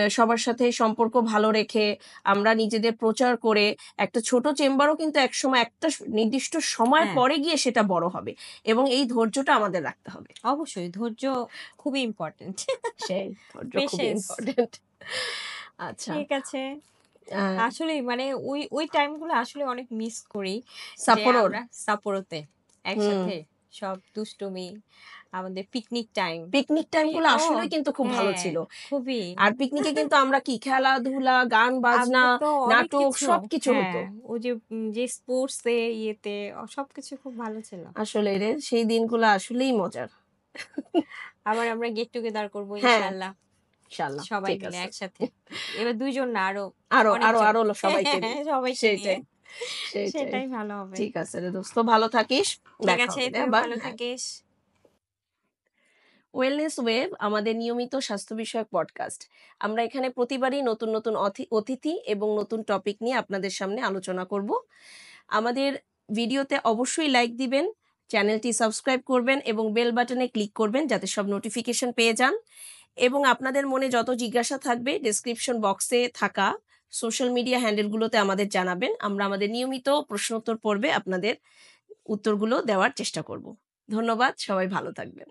A: সবার সাথে সম্পর্ক ভালো রেখে আমরা নিজেদের প্রচার করে একটা ছোট চেম্বারও কিন্তু একসময় একটা নির্দিষ্ট সময়
B: হ্যাঁ,
A: পরে গিয়ে সেটা বড় হবে, এবং এই ধৈর্যটা আমাদের রাখতে হবে।
B: অবশ্যই ধৈর্য খুবই ইম্পর্টেন্ট।
A: সেই ধৈর্য খুবই
B: পেশেন্স।
A: ইম্পর্টেন্ট। আচ্ছা,
B: ঠিক আছে।
A: আহ,
B: আসলেই মানে ওই টাইমগুলো আসলে অনেক মিস করি যে
A: সাপোরোর।
B: আমরা সাপোরোতে
A: হুম,
B: একসাথে সব দুষ্টুমি, আমাদের পিকনিক টাইম।
A: পিকনিক টাইমগুলো
B: ও
A: আসলে কিন্তু খুব ভালো
B: হ্যাঁ,
A: ছিল।
B: খুবই।
A: আর পিকনিকে কিন্তু আমরা কি খেলাধুলা, গান বাজনা,
B: আমরা তো অনেক
A: নাটক
B: কিছু
A: সবকিছু
B: হ্যাঁ,
A: হতো।
B: ওই যে যে স্পোর্টস এ ইয়েতে সবকিছু খুব ভালো ছিল।
A: আসলে রে সেই দিনগুলো আসলেই মজার।
B: আবার আমরা গেট টুগেদার করব
A: হ্যাঁ,
B: ইনশাআল্লাহ
A: ইনশাআল্লাহ
B: সবাই
A: ঠিক
B: মিলে
A: আছে।
B: একসাথে। এবার ২ জন না আরো
A: আরো আরো
B: অনেকজন।
A: আরো সবাইকে নিয়ে।
B: সবাইকে নিয়ে।
A: সেইটাই, সেইটাই।
B: সেটাই ভালো হবে।
A: ঠিক আছে রে দোস্ত, ভালো থাকিস।
B: ঠিক
A: দেখা
B: আছে,
A: হবে রে
B: তুইও
A: আবার।
B: ভালো
A: হ্যাঁ,
B: থাকিস।
A: ওয়েলনেস ওয়েব আমাদের নিয়মিত স্বাস্থ্য বিষয়ক পডকাস্ট। আমরা এখানে প্রতিবারই নতুন নতুন অতিথি এবং নতুন টপিক নিয়ে আপনাদের সামনে আলোচনা করব। আমাদের ভিডিওতে অবশ্যই লাইক দিবেন, চ্যানেলটি সাবস্ক্রাইব করবেন এবং বেল বাটনে ক্লিক করবেন যাতে সব নোটিফিকেশন পেয়ে যান। এবং আপনাদের মনে যত জিজ্ঞাসা থাকবে ডেসক্রিপশন বক্সে থাকা সোশ্যাল মিডিয়া হ্যান্ডেলগুলোতে আমাদের জানাবেন। আমরা আমাদের নিয়মিত প্রশ্নোত্তর পর্বে আপনাদের উত্তরগুলো দেওয়ার চেষ্টা করব। ধন্যবাদ, সবাই ভালো থাকবেন।